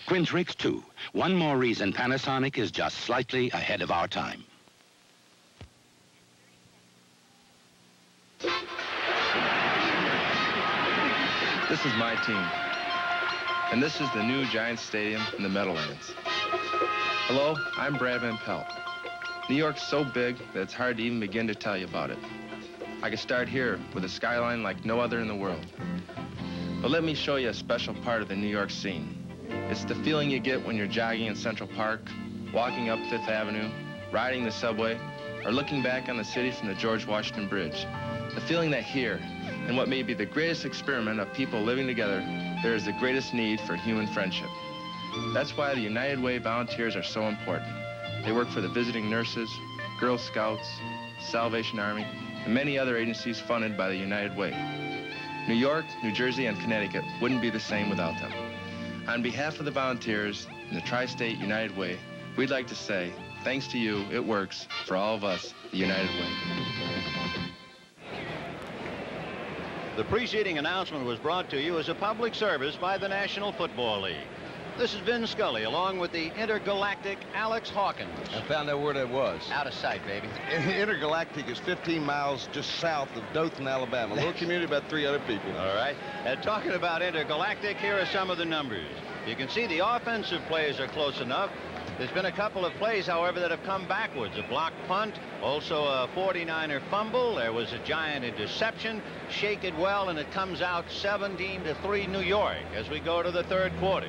Quintrix, too. One more reason Panasonic is just slightly ahead of our time. This is my team. And this is the new Giants Stadium in the Meadowlands. Hello, I'm Brad Van Pelt. New York's so big that it's hard to even begin to tell you about it. I could start here with a skyline like no other in the world. But let me show you a special part of the New York scene. It's the feeling you get when you're jogging in Central Park, walking up Fifth Avenue, riding the subway, or looking back on the city from the George Washington Bridge. The feeling that here, in what may be the greatest experiment of people living together, there is the greatest need for human friendship. That's why the United Way volunteers are so important. They work for the visiting nurses, Girl Scouts, Salvation Army, and many other agencies funded by the United Way. New York, New Jersey, and Connecticut wouldn't be the same without them. On behalf of the volunteers and the Tri-State United Way, we'd like to say, thanks to you, it works. For all of us, the United Way. The preceding announcement was brought to you as a public service by the National Football League. This is Vin Scully, along with the intergalactic Alex Hawkins. I found out where that was. Out of sight, baby. Intergalactic is 15 miles just south of Dothan, Alabama. A little community, about 300 people. All right. And talking about intergalactic, here are some of the numbers. You can see the offensive plays are close enough. There's been a couple of plays, however, that have come backwards. A blocked punt, also a 49er fumble. There was a Giant interception. Shake it well, and it comes out 17-3 New York as we go to the third quarter.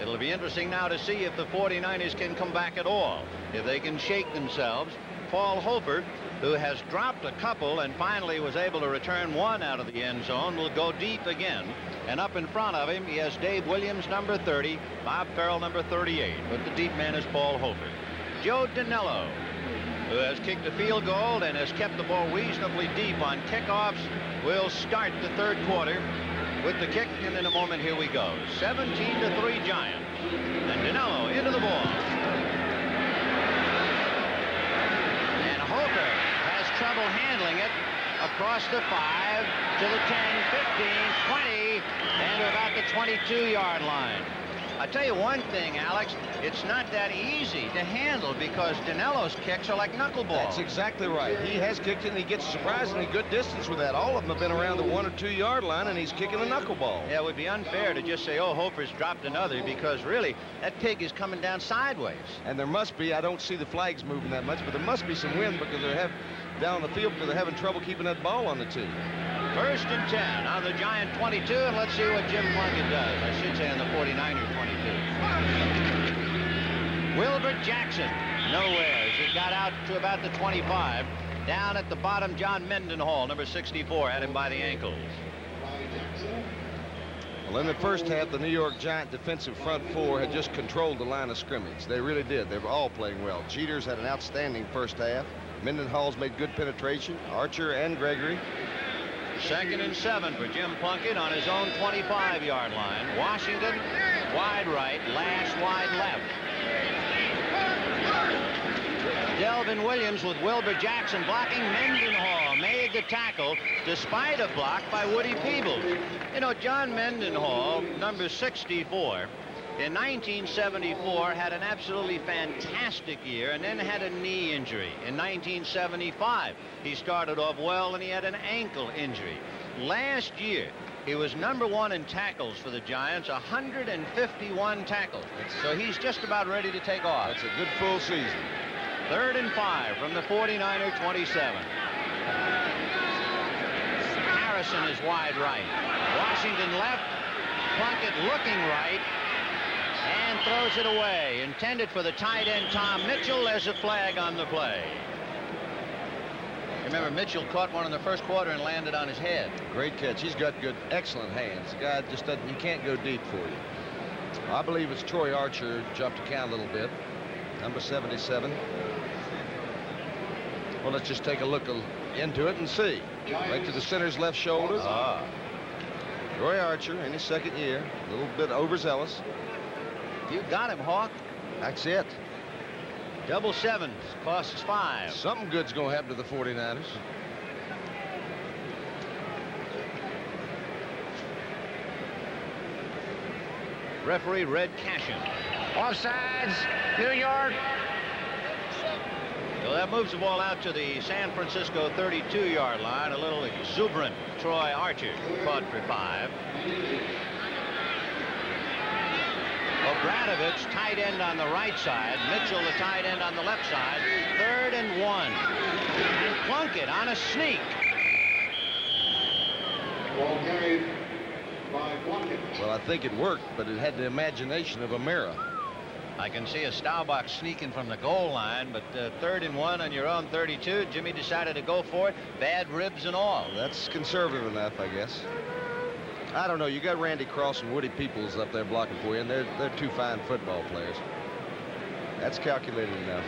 It'll be interesting now to see if the 49ers can come back at all, if they can shake themselves. Paul Hofer, who has dropped a couple and finally was able to return one out of the end zone, will go deep again. And up in front of him, he has Dave Williams, number 30, Bob Farrell, number 38. But the deep man is Paul Hofer. Joe Danello, who has kicked a field goal and has kept the ball reasonably deep on kickoffs, will start the third quarter with the kick, and in a moment, here we go. 17-3 Giants. And Danello into the ball. And Hofer has trouble handling it across the 5 to the 10, 15, 20, and to about the 22-yard line. I tell you one thing, Alex, it's not that easy to handle because Danello's kicks are like knuckleballs. That's exactly right. He has kicked it, and he gets surprisingly good distance with that. All of them have been around the 1 or 2 yard line, and he's kicking a knuckleball. Yeah, it would be unfair to just say, oh, Hofer's dropped another, because really, that pig is coming down sideways. And there must be, I don't see the flags moving that much, but there must be some wind because down the field because they're having trouble keeping that ball on the tee. 1st and 10 on the Giant 22, and let's see what Jim Plunkett does. I should say on the 49er 22. Wilbert Jackson, nowhere. As he got out to about the 25. Down at the bottom, John Mendenhall, number 64, had him by the ankles. Well, in the first half, the New York Giant defensive front four had just controlled the line of scrimmage. They really did. They were all playing well. Jeters had an outstanding first half. Mendenhall's made good penetration. Archer and Gregory. 2nd and 7 for Jim Plunkett on his own 25-yard line. Washington, wide right, Lash wide left. Delvin Williams with Wilbur Jackson blocking. Mendenhall made the tackle despite a block by Woody Peebles. You know, John Mendenhall, number 64, in 1974 had an absolutely fantastic year and then had a knee injury. In 1975, he started off well and he had an ankle injury. Last year, he was number 1 in tackles for the Giants, 151 tackles. So he's just about ready to take off. That's a good full season. 3rd and 5 from the 49er 27. Harrison is wide right. Washington left. Plunkett looking right. And throws it away. Intended for the tight end, Tom Mitchell. There's a flag on the play. Remember, Mitchell caught one in the first quarter and landed on his head. Great catch. He's got good, excellent hands. The guy just doesn't, he can't go deep for you. I believe it's Troy Archer, jumped the count a little bit. Number 77. Well, let's just take a look into it and see. Right to the center's left shoulder. Troy Archer in his 2nd year. A little bit overzealous. You got him, Hawk. That's it. Double sevens costs 5. Something good's going to happen to the 49ers. Referee Red Cashin. Offsides, New York. So that moves the ball out to the San Francisco 32-yard line. A little exuberant Troy Archer caught for 5. Obradovich, tight end on the right side. Mitchell, the tight end on the left side. 3rd and 1. And Plunkett on a sneak. Ball carried by Plunkett. Well, I think it worked, but it had the imagination of a mirror. I can see a Staubach sneaking from the goal line, but 3rd and 1 on your own 32. Jimmy decided to go for it, bad ribs and all. That's conservative enough, I guess. I don't know. You got Randy Cross and Woody Peoples up there blocking for you, and they're two fine football players. That's calculated enough.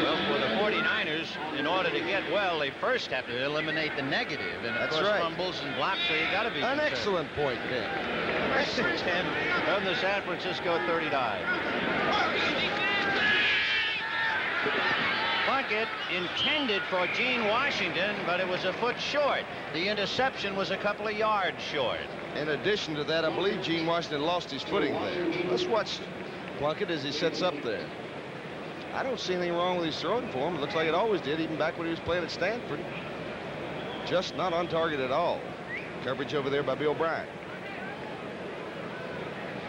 Well, for the 49ers, in order to get well, they first have to eliminate the negative. And, of course, fumbles and blocks, so you got to be an excellent point, Ken. First and 10 from the San Francisco 39. Plunkett intended for Gene Washington, but it was a foot short. The interception was a couple of yards short. In addition to that, I believe Gene Washington lost his footing there. Let's watch Plunkett as he sets up there. I don't see anything wrong with his throwing form. It looks like it always did, even back when he was playing at Stanford. Just not on target at all. Coverage over there by Bill Bryant.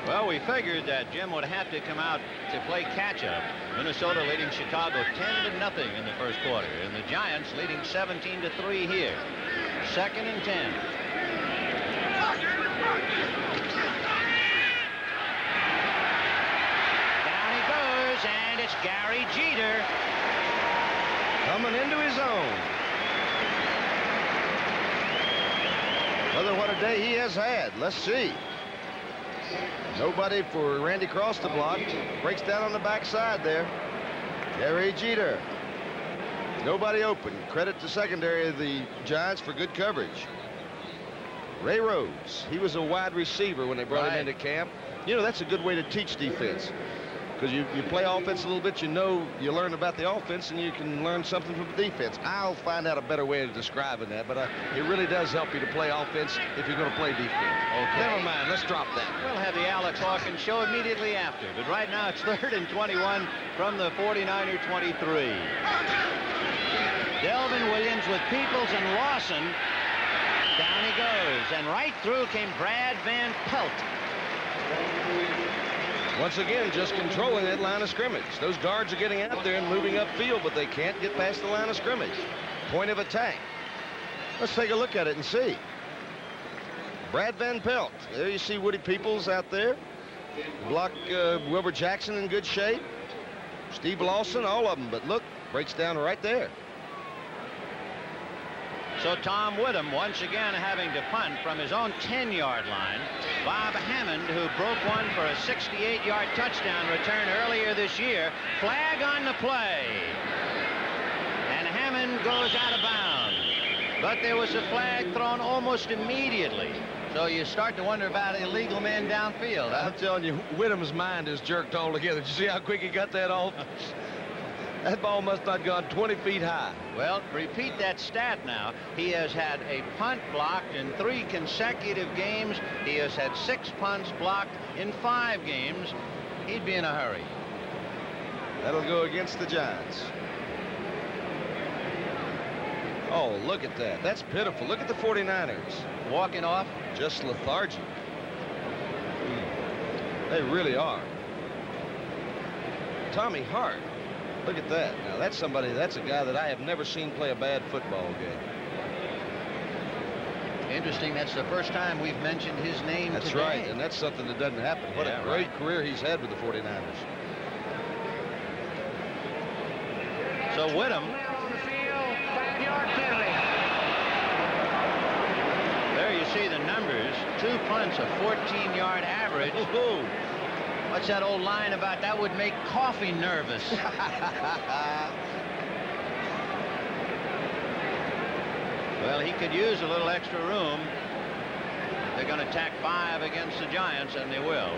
Well, we figured that Jim would have to come out to play catch-up. Minnesota leading Chicago 10-0 in the first quarter, and the Giants leading 17-3 here. 2nd and 10. Down he goes, and it's Gary Jeter. Coming into his own. Brother, what a day he has had. Let's see. Nobody for Randy Cross to block. Breaks down on the backside there. Gary Jeter. Nobody open. Credit to secondary of the Giants for good coverage. Ray Rhodes. He was a wide receiver when they brought him into camp. You know, that's a good way to teach defense. Because you play offense a little bit, you learn about the offense, and you can learn something from the defense. I'll find out a better way of describing that, but it really does help you to play offense if you're going to play defense. Okay. Never mind, let's drop that. We'll have the Alex Hawkins show immediately after, but right now it's 3rd and 21 from the 49er 23. Delvin Williams with Peoples and Lawson. Down he goes, and right through came Brad Van Pelt. Once again, just controlling that line of scrimmage. Those guards are getting out there and moving upfield, but they can't get past the line of scrimmage. Point of attack. Let's take a look at it and see. Brad Van Pelt. There you see Woody Peoples out there. Block Wilbur Jackson in good shape. Steve Lawson, all of them. But look, breaks down right there. So Tom Whittem once again having to punt from his own 10-yard line. Bob Hammond, who broke one for a 68-yard touchdown return earlier this year. Flag on the play. And Hammond goes out of bounds. But there was a flag thrown almost immediately. So you start to wonder about illegal men downfield. Huh? I'm telling you, Whittem's mind is jerked altogether. Did you see how quick he got that off? That ball must not have gone 20 feet high. Well, repeat that stat now. He has had a punt blocked in 3 consecutive games. He has had 6 punts blocked in 5 games. He'd be in a hurry. That'll go against the Giants. Oh, look at that. That's pitiful. Look at the 49ers. Walking off. Just lethargic. They really are. Tommy Hart. Look at that. Now, that's a guy that I have never seen play a bad football game. Interesting. That's the first time we've mentioned his name today. That's right, and that's something that doesn't happen. What a great career he's had with the 49ers. So Whittem. There you see the numbers. 2 punts, a 14-yard average. What's that old line about? That would make coffee nervous. Well, he could use a little extra room. They're going to tack 5 against the Giants, and they will.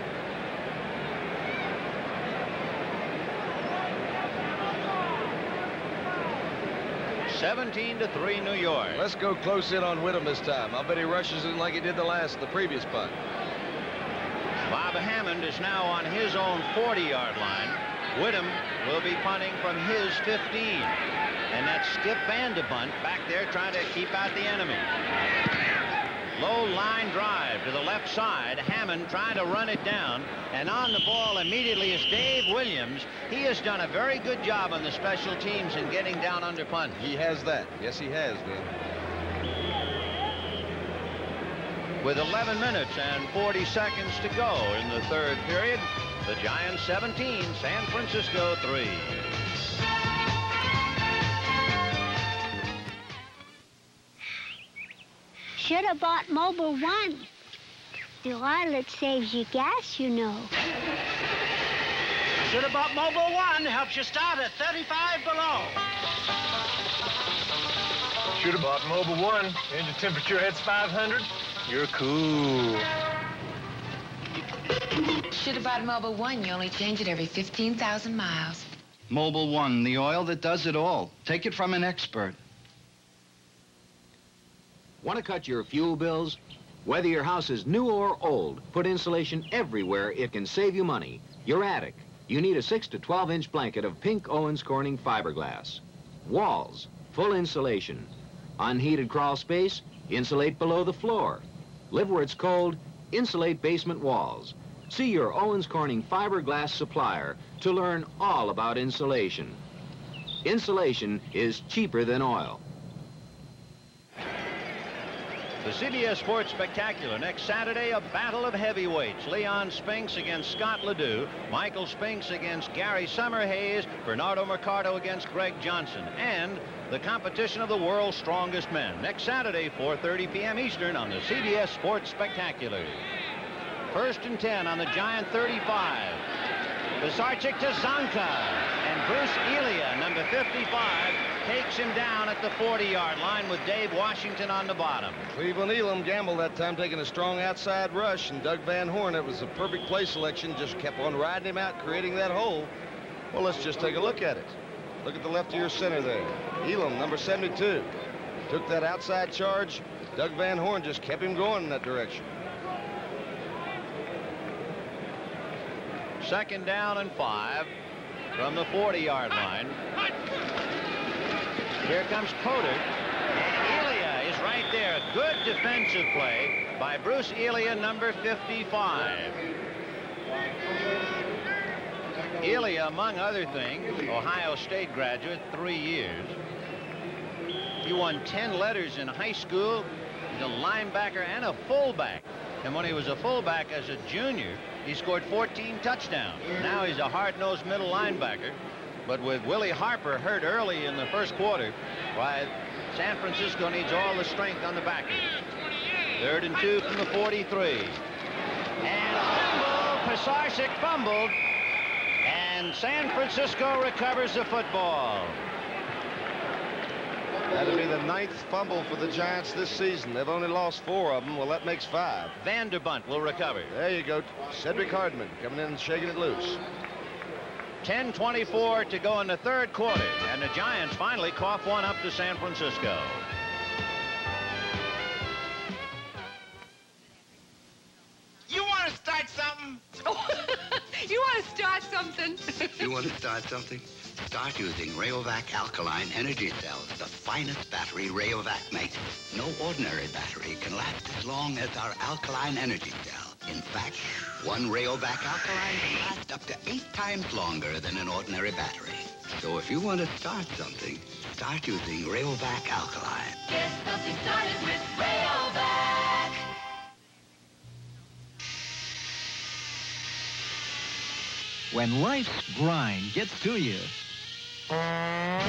(17-3) New York. Let's go close in on Whittem this time. I'll bet he rushes in like he did the previous punt. Hammond is now on his own 40-yard line. Whittam will be punting from his 15. And that's Skip Vanderbunt back there trying to keep out the enemy. Low line drive to the left side. Hammond trying to run it down. And on the ball immediately is Dave Williams. He has done a very good job on the special teams in getting down under punt. He has that. Yes, he has, Ben. With 11 minutes and 40 seconds to go in the third period, the Giants 17, San Francisco 3. Should have bought Mobil 1. The oil, saves you gas, you know. Should have bought Mobil 1. Helps you start at 35 below. Should have bought Mobil 1. Engine temperature hits 500. You're cool. Should have bought Mobil 1. You only change it every 15,000 miles. Mobil 1, the oil that does it all. Take it from an expert. Want to cut your fuel bills? Whether your house is new or old, put insulation everywhere it can save you money. Your attic, you need a 6 to 12-inch blanket of pink Owens Corning fiberglass. Walls, full insulation. Unheated crawl space, insulate below the floor. Live where it's cold, insulate basement walls. See your Owens Corning fiberglass supplier to learn all about insulation. Insulation is cheaper than oil. The CBS Sports Spectacular next Saturday, a battle of heavyweights. Leon Spinks against Scott Ledoux, Michael Spinks against Gary Summerhays, Bernardo Mercado against Greg Johnson, and the competition of the world's strongest men. Next Saturday, 4:30 p.m. Eastern on the CBS Sports Spectacular. 1st and 10 on the Giant 35. Pisarcik to Zonka, and Bruce Elia, number 55, takes him down at the 40-yard line with Dave Washington on the bottom. Cleveland Elam gambled that time, taking a strong outside rush, and Doug Van Horn, it was a perfect play selection, just kept on riding him out, creating that hole. Well, let's just take a look at it. Look at the left of your center there. Elam, number 72, took that outside charge. Doug Van Horn just kept him going in that direction. 2nd down and 5 from the 40-yard line. Here comes Coder. And Elia is right there. A good defensive play by Bruce Elia, number 55. Elia, among other things, Ohio State graduate, 3 years. He won 10 letters in high school. He's a linebacker and a fullback. And when he was a fullback as a junior, he scored 14 touchdowns. Now he's a hard-nosed middle linebacker. But with Willie Harper hurt early in the first quarter, why, San Francisco needs all the strength on the back end. 3rd and 2 from the 43. And fumble. Pisarcik fumbled. And San Francisco recovers the football. That'll be the 9th fumble for the Giants this season. They've only lost 4 of them. Well, that makes 5. Vanderbunt will recover. There you go. Cedric Hardman coming in and shaking it loose. 10:24 to go in the 3rd quarter, and the Giants finally cough one up to San Francisco. You want to start something? You want to start something? You want to start something? Start using Rayovac alkaline energy cells, the finest battery Rayovac makes. No ordinary battery can last as long as our alkaline energy cell. In fact, one Rayovac alkaline can last up to 8 times longer than an ordinary battery. So if you want to start something, start using Rayovac alkaline. Get something started with Rayovac. When life's grind gets to you. Mustang.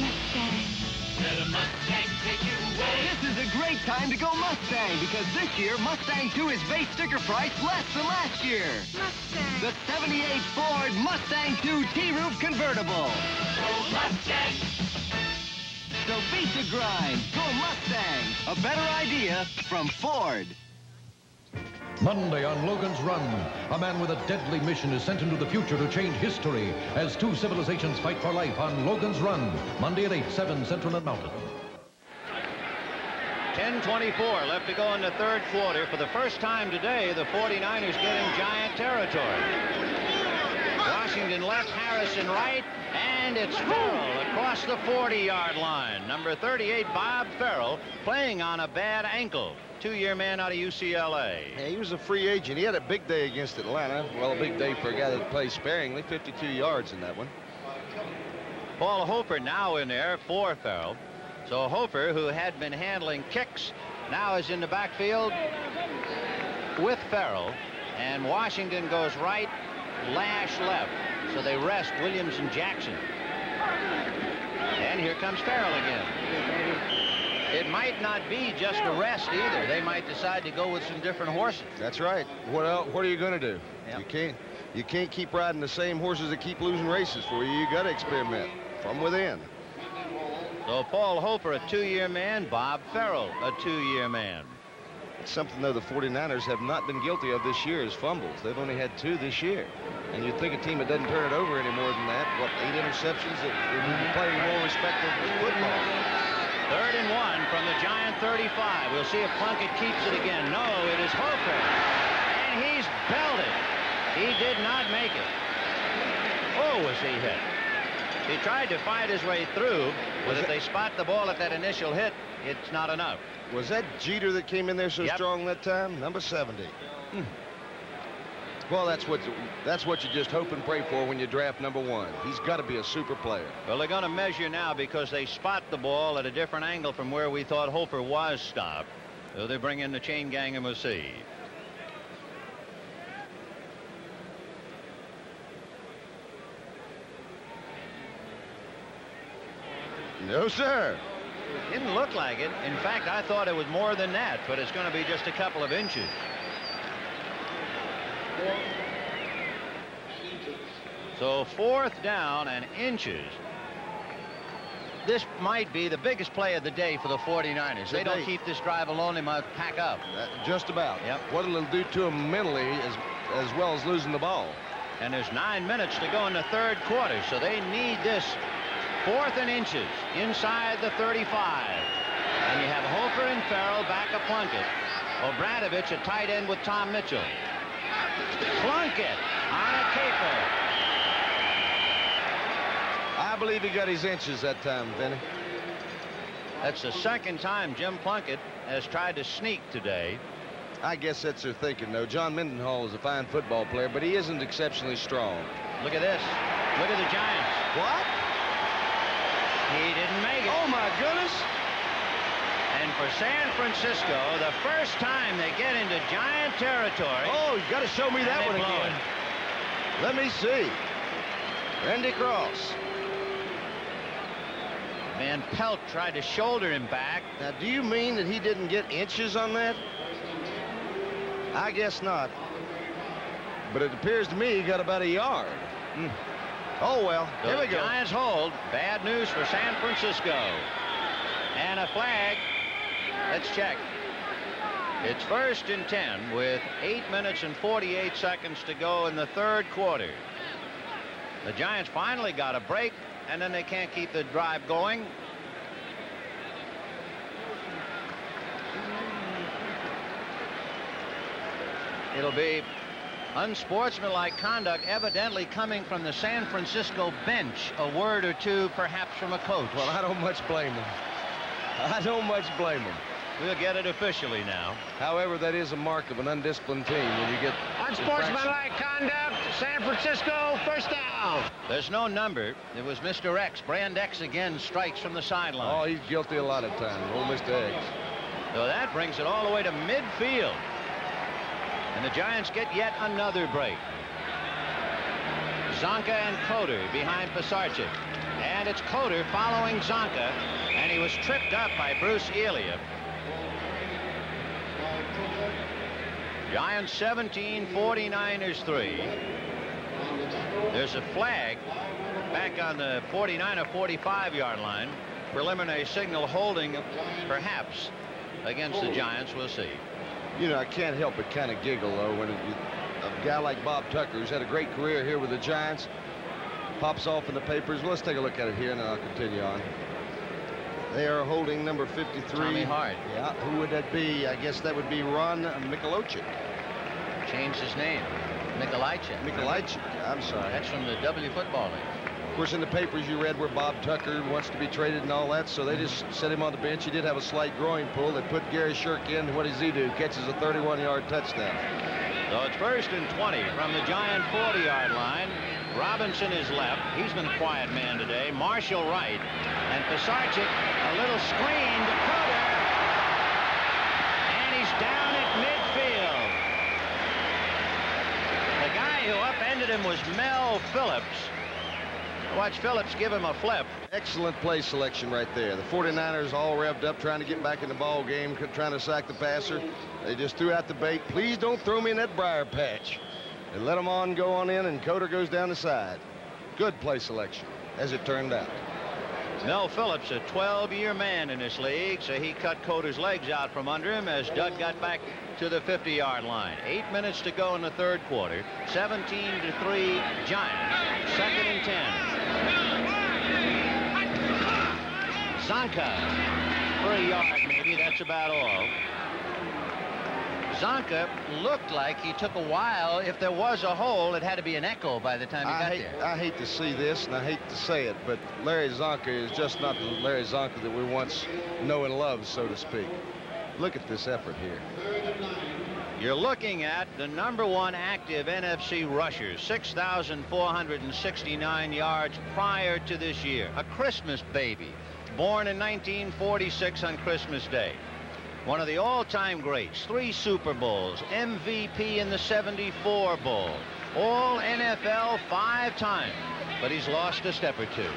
Mustang. Let a Mustang take you away. This is a great time to go Mustang because this year Mustang 2 is base sticker price less than last year. Mustang. The 78 Ford Mustang 2 T-Roof convertible. Go Mustang. So beat the grind. Go Mustang. A better idea from Ford. Monday on Logan's Run, a man with a deadly mission is sent into the future to change history as 2 civilizations fight for life on Logan's Run. Monday at 8, 7 Central and Mountain. 10:24 left to go in the third quarter. For the first time today, the 49ers getting Giant territory. Washington left, Harrison right, and it's Farrell across the 40-yard line. Number 38, Bob Farrell, playing on a bad ankle. Two-year man out of UCLA. Yeah, he was a free agent. He had a big day against Atlanta. Well, a big day for a guy that plays sparingly. 52 yards in that one. Paul Hofer now in there for Farrell. So Hofer, who had been handling kicks, now is in the backfield with Farrell. And Washington goes right, Lash left. So they rest Williams and Jackson. And here comes Farrell again. It might not be just a rest either. They might decide to go with some different horses. That's right. What are you going to do? Yep. You can't keep riding the same horses that keep losing races for you. You got to experiment from within. So Paul Hofer, a two-year man. Bob Farrell, a two-year man. It's something, though, the 49ers have not been guilty of this year is fumbles. They've only had 2 this year. And you'd think a team that doesn't turn it over any more than that, what, 8 interceptions, that would be playing more respectable football. 3rd and 1 from the Giant 35. We'll see if Plunkett keeps it again. No, it is Hofer. And he's belted. He did not make it. Oh, was he hit. He tried to fight his way through, but if they spot the ball at that initial hit, it's not enough. Was that Jeter that came in there so strong that time? Number 70. Well, that's what you just hope and pray for when you draft number 1. He's got to be a super player. Well, they're going to measure now because they spot the ball at a different angle from where we thought Hofer was stopped. So they bring in the chain gang and we'll see. No, sir. Didn't look like it. In fact, I thought it was more than that, but it's going to be just a couple of inches. So 4th down and inches. This might be the biggest play of the day for the 49ers. They don't keep this drive alone. They must pack up. Just about. Yep. What it'll do to them mentally as well as losing the ball. And there's 9 minutes to go in the third quarter, so they need this 4th and inches inside the 35. And you have Hofer and Farrell back of Plunkett. Obradovich at tight end with Tom Mitchell. Plunkett on a caper. I believe he got his inches that time, Vinny. That's the second time Jim Plunkett has tried to sneak today. I guess that's their thinking, though. John Mendenhall is a fine football player, but he isn't exceptionally strong. Look at this. Look at the Giants. What? He didn't make it. Oh, my goodness. And for San Francisco, the first time they get into Giant territory. Oh, you got to show me that one again. Let me see. Randy Cross. Van Pelt tried to shoulder him back. Now, do you mean that he didn't get inches on that? I guess not. But it appears to me he got about a yard. Oh, well, here we go. Giants hold. Bad news for San Francisco. And a flag. Let's check. It's 1st and 10 with 8 minutes and 48 seconds to go in the third quarter. The Giants finally got a break, and then they can't keep the drive going. It'll be unsportsmanlike conduct evidently coming from the San Francisco bench. A word or two perhaps from a coach. Well, I don't much blame him. I don't much blame him. We'll get it officially now. However, that is a mark of an undisciplined team when you get unsportsmanlike conduct. San Francisco, first down. There's no number. It was Mr. X. Brand X again strikes from the sideline. Oh, he's guilty a lot of times. Old Mr. X. So that brings it all the way to midfield. And the Giants get yet another break. Zonka and Coder behind Pisarcik. And it's Coder following Zonka. And he was tripped up by Bruce Elia. Giants 17, 49ers 3. There's a flag back on the 49 or 45-yard line. Preliminary signal holding perhaps against the Giants. We'll see. You know, I can't help but kind of giggle, though, when a guy like Bob Tucker, who's had a great career here with the Giants, pops off in the papers. Well, let's take a look at it here, and then I'll continue on. They are holding number 53. Tommy Hart. Yeah, who would that be? I guess that would be Ron Mikulajczyk. Changed his name. Mikulajczyk. Mikulajczyk, I'm sorry. That's from the W Football League. Of course, in the papers you read where Bob Tucker wants to be traded and all that, so they just set him on the bench. He did have a slight groin pull. They put Gary Shirk in, and what does he do? Catches a 31-yard touchdown. So it's 1st and 20 from the Giant 40-yard line. Robinson is left. He's been a quiet man today. Marshall right. And Pisarcik, a little screen to Coder. And he's down at midfield. The guy who upended him was Mel Phillips. Watch Phillips give him a flip. Excellent play selection right there. The 49ers all revved up, trying to get back in the ball game, trying to sack the passer. They just threw out the bait. Please don't throw me in that briar patch. They let him go on in, and Coder goes down the side. Good play selection, as it turned out. Mel Phillips, a 12-year man in this league, so he cut Coder's legs out from under him as Doug got back to the 50-yard line. 8 minutes to go in the third quarter. 17-3 Giants. 2nd and 10. Zonka, for a yard maybe, that's about all. Zonka looked like he took a while. If there was a hole, it had to be an echo by the time he got there. I hate to see this, and I hate to say it, but Larry Zonka is just not the Larry Zonka that we once know and loved, so to speak. Look at this effort here. You're looking at the #1 active NFC rusher, 6,469 yards prior to this year. A Christmas baby, born in 1946 on Christmas Day. One of the all-time greats, 3 Super Bowls, MVP in the '74 Bowl, all NFL 5 times, but he's lost a step or two.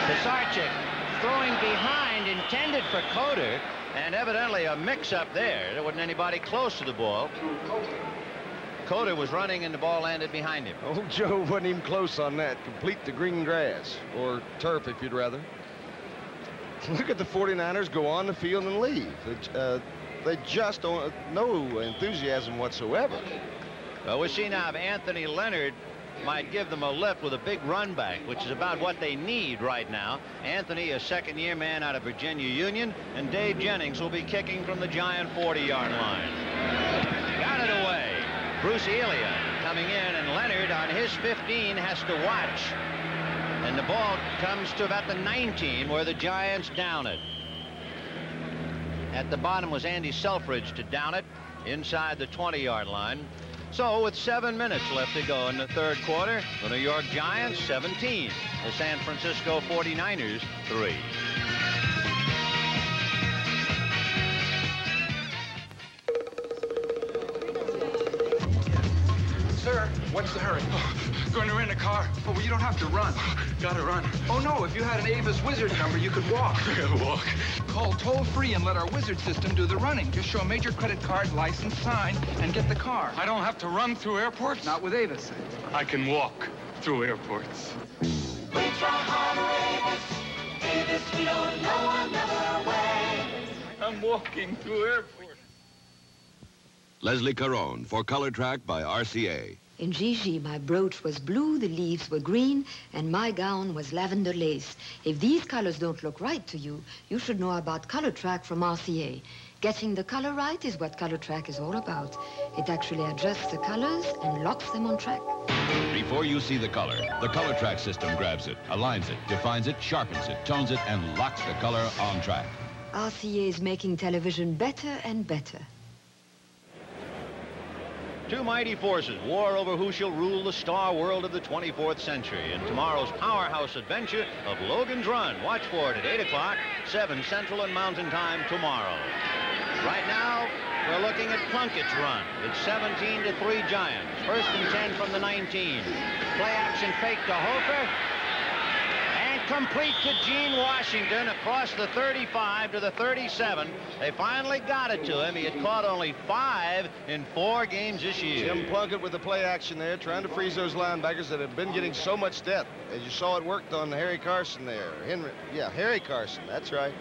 Pisarcik throwing behind, intended for Coder, and evidently a mix-up there. There wasn't anybody close to the ball. Coder was running and the ball landed behind him. Old Joe wasn't even close on that. Complete the green grass, or turf if you'd rather. Look at the 49ers go on the field and leave. They just don't, no enthusiasm whatsoever. Well, we see now if Anthony Leonard might give them a lift with a big run back, which is about what they need right now. Anthony, a 2nd-year man out of Virginia Union, and Dave Jennings will be kicking from the Giant 40-yard line. Got it away. Bruce Elia coming in, and Leonard on his 15 has to watch. And the ball comes to about the 19 where the Giants down it. At the bottom was Andy Selfridge to down it inside the 20-yard line. So with 7 minutes left to go in the third quarter, the New York Giants 17, the San Francisco 49ers 3. Sir, what's the hurry? Going to rent a car. Oh, well, you don't have to run. Gotta run. Oh, no, if you had an Avis Wizard number, you could walk. Walk? Call toll-free and let our Wizard system do the running. Just show a major credit card, license, sign, and get the car. I don't have to run through airports? Not with Avis. I can walk through airports. We try harder, Avis. Avis, we don't know another way. I'm walking through airports. Leslie Caron for Color Track by RCA. In Gigi, my brooch was blue, the leaves were green, and my gown was lavender lace. If these colors don't look right to you, you should know about Color Track from RCA. Getting the color right is what Color Track is all about. It actually adjusts the colors and locks them on track. Before you see the Color Track system grabs it, aligns it, defines it, sharpens it, tones it, and locks the color on track. RCA is making television better and better. Two mighty forces war over who shall rule the star world of the 24th century in tomorrow's powerhouse adventure of Logan's Run. Watch for it at 8 o'clock, 7 Central and Mountain Time tomorrow. Right now, we're looking at Plunkett's run. It's 17-3 Giants. 1st and 10 from the 19. Play action fake to Hofer. Complete to Gene Washington across the 35 to the 37. They finally got it to him. He had caught only 5 in 4 games this year. Jim Plunkett with the play action there, trying to freeze those linebackers that have been getting so much depth. As you saw, it worked on Harry Carson there. Harry Carson, that's right.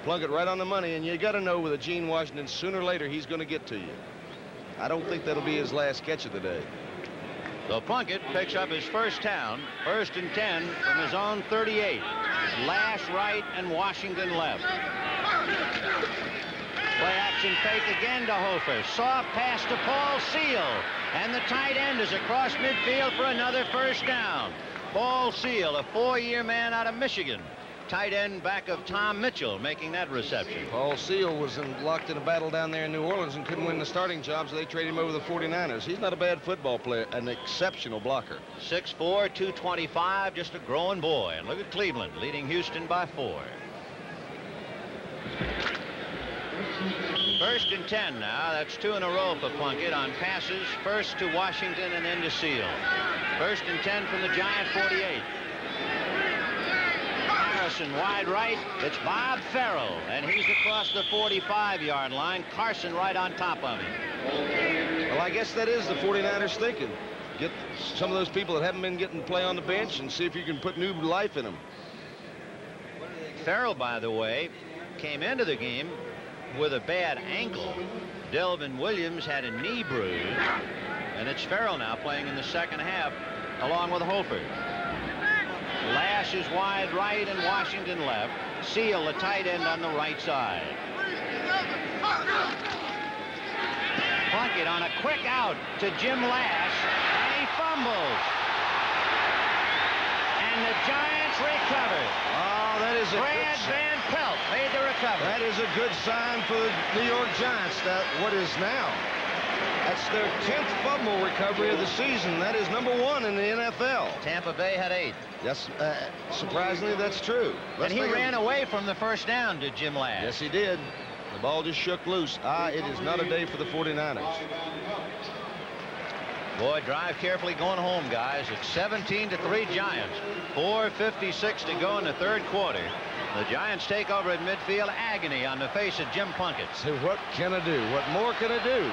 Plunkett right on the money, and you got to know with a Gene Washington, sooner or later he's going to get to you. I don't think that'll be his last catch of the day. So Plunkett picks up his first down, 1st and 10 from his own 38. Lash right and Washington left. Play action fake again to Hofer. Soft pass to Paul Seal. And the tight end is across midfield for another first down. Paul Seal, a 4-year man out of Michigan. Tight end back of Tom Mitchell making that reception. Paul Seal was locked in a battle down there in New Orleans and couldn't win the starting job, so they traded him over to the 49ers. He's not a bad football player, an exceptional blocker. 6'4", 225, just a growing boy. And look at Cleveland leading Houston by 4. First and 10 now. That's 2 in a row for Plunkett on passes. First to Washington and then to Seal. First and 10 from the Giant 48. Harrison wide right. It's Bob Farrell, and he's across the 45-yard line. Carson right on top of him. Well, I guess that is the 49ers thinking. Get some of those people that haven't been getting to play on the bench and see if you can put new life in them. Farrell, by the way, came into the game with a bad ankle. Delvin Williams had a knee bruise, and it's Farrell now playing in the second half along with Holford. Lash is wide right and Washington left. Seal, the tight end, on the right side. Plunkett on a quick out to Jim Lash, and he fumbles. And the Giants recover. Oh, that is a Brad Van Pelt made the recovery. That is a good sign for the New York Giants. That what is now. That's their 10th fumble recovery of the season. That is number 1 in the NFL. Tampa Bay had 8. Yes, surprisingly, that's true. And he ran away from the first down to Jim Lash. Yes, he did. The ball just shook loose. It is not a day for the 49ers. Boy, drive carefully going home, guys. It's 17-3 Giants. 4:56 to go in the third quarter. The Giants take over at midfield. Agony on the face of Jim Plunkett. So what can I do? What more can I do?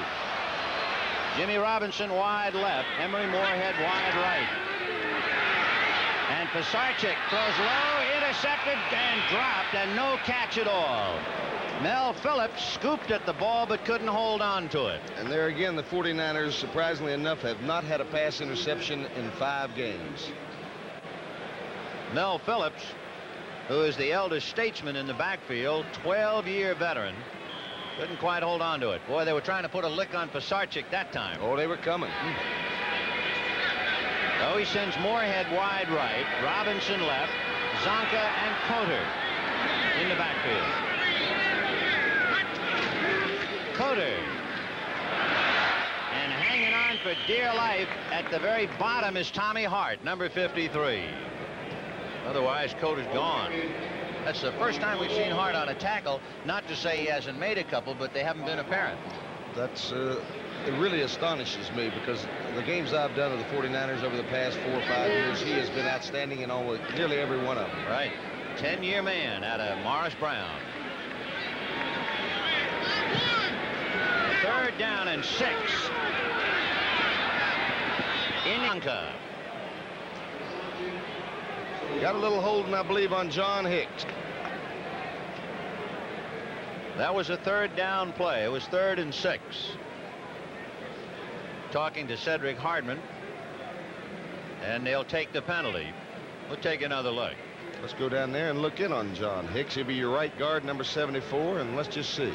Jimmy Robinson wide left. Emery Moorhead wide right. And Pisarcik throws low, intercepted, and dropped, and no catch at all. Mel Phillips scooped at the ball but couldn't hold on to it. And there again, the 49ers, surprisingly enough, have not had a pass interception in 5 games. Mel Phillips, who is the eldest statesman in the backfield, 12-year veteran, couldn't quite hold on to it. Boy, they were trying to put a lick on Pisarcik that time. Oh, they were coming. So he sends Moorhead wide right, Robinson left, Zonka and Coder in the backfield. Coder. And hanging on for dear life at the very bottom is Tommy Hart, number 53. Otherwise, Coder's gone. That's the first time we've seen Hart on a tackle. Not to say he hasn't made a couple, but they haven't been apparent. That's it really astonishes me because the games I've done of the 49ers over the past 4 or 5 years, he has been outstanding in almost nearly every one of them. Right. 10-year man out of Morris Brown. 3rd down and 6. Inyanka. Got a little holding, I believe, on John Hicks. That was a 3rd down play. It was 3rd and 6. Talking to Cedric Hardman. And they'll take the penalty. We'll take another look. Let's go down there and look in on John Hicks. He'll be your right guard, number 74, and let's just see.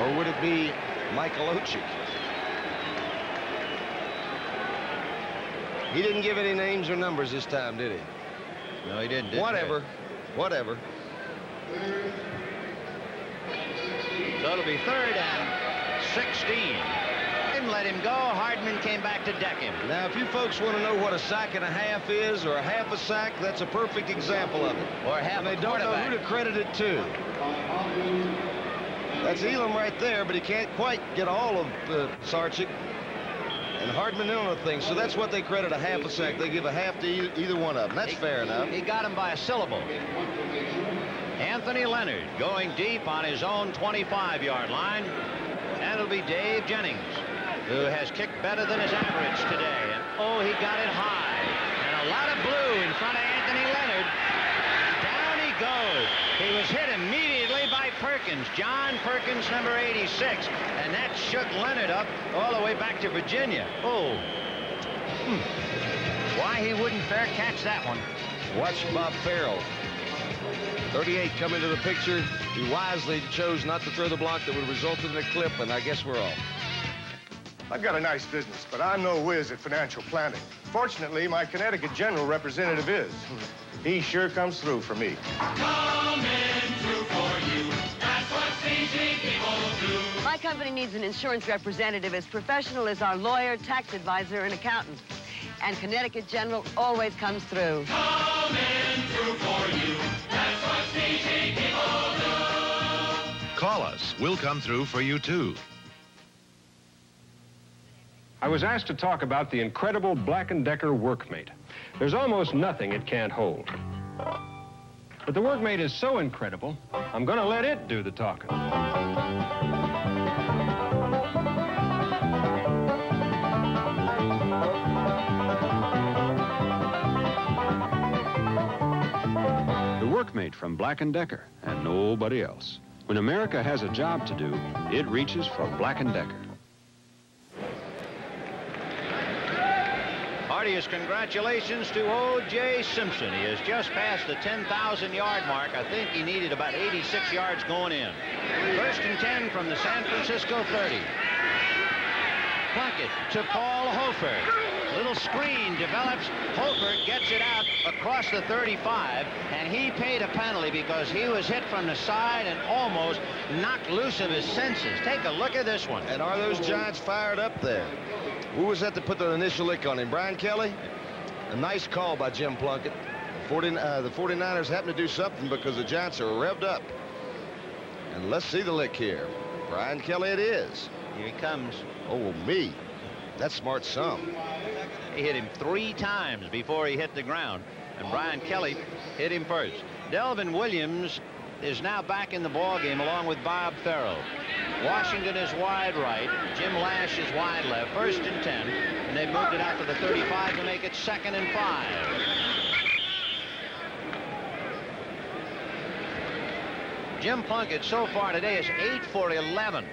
Or would it be Michael Ochick? He didn't give any names or numbers this time, did he? No, he didn't. Whatever. Whatever. So it'll be 3rd and 16. Didn't let him go. Hardman came back to deck him. Now, if you folks want to know what a sack and a half is, or a half a sack, that's a perfect example of it. Or half a quarterback. They don't know who to credit it to. That's Elam right there, but he can't quite get all of Sarchik and Hardman in on the thing. So that's what they credit a half a sack. They give a half to either one of them. That's fair enough. He got him by a syllable. Anthony Leonard going deep on his own 25-yard line. And it'll be Dave Jennings, who has kicked better than his average today. And oh, he got it high. And a lot of blue in front of Anthony Leonard. Down he goes. He was hit immediately by Perkins, John Perkins, number 86. And that shook Leonard up all the way back to Virginia. Oh. Why he wouldn't fair catch that one. Watch Bob Farrell. 38 come into the picture. He wisely chose not to throw the block that would have resulted in a clip, and I guess we're off. I've got a nice business, but I'm no whiz at financial planning. Fortunately, my Connecticut General representative is. He sure comes through for me. Coming through for you. That's what CG people do. My company needs an insurance representative as professional as our lawyer, tax advisor, and accountant. And Connecticut General always comes through. Coming through for you. That's what CG people do. Call us. We'll come through for you, too. I was asked to talk about the incredible Black & Decker Workmate. There's almost nothing it can't hold. But the Workmate is so incredible, I'm going to let it do the talking. The Workmate from Black & Decker and nobody else. When America has a job to do, it reaches for Black & Decker. Heartiest congratulations to O.J. Simpson. He has just passed the 10,000-yard mark. I think he needed about 86 yards going in. 1st and 10 from the San Francisco 30. Plunkett to Paul Hofer. Little screen develops. Hofer gets it out across the 35, and he paid a penalty because he was hit from the side and almost knocked loose of his senses. Take a look at this one. And are those Giants fired up there? Who was that to put the initial lick on him? Brian Kelly? A nice call by Jim Plunkett. The 49ers happen to do something because the Giants are revved up. And let's see the lick here. Brian Kelly it is. Here he comes. Oh, me. That's smart some. He hit him 3 times before he hit the ground. And Brian Kelly hit him first. Delvin Williams is now back in the ballgame along with Bob Farrell. Washington is wide right. Jim Lash is wide left. 1st and 10. And they've moved it out to the 35 to make it 2nd and 5. Jim Plunkett so far today is 8 for 11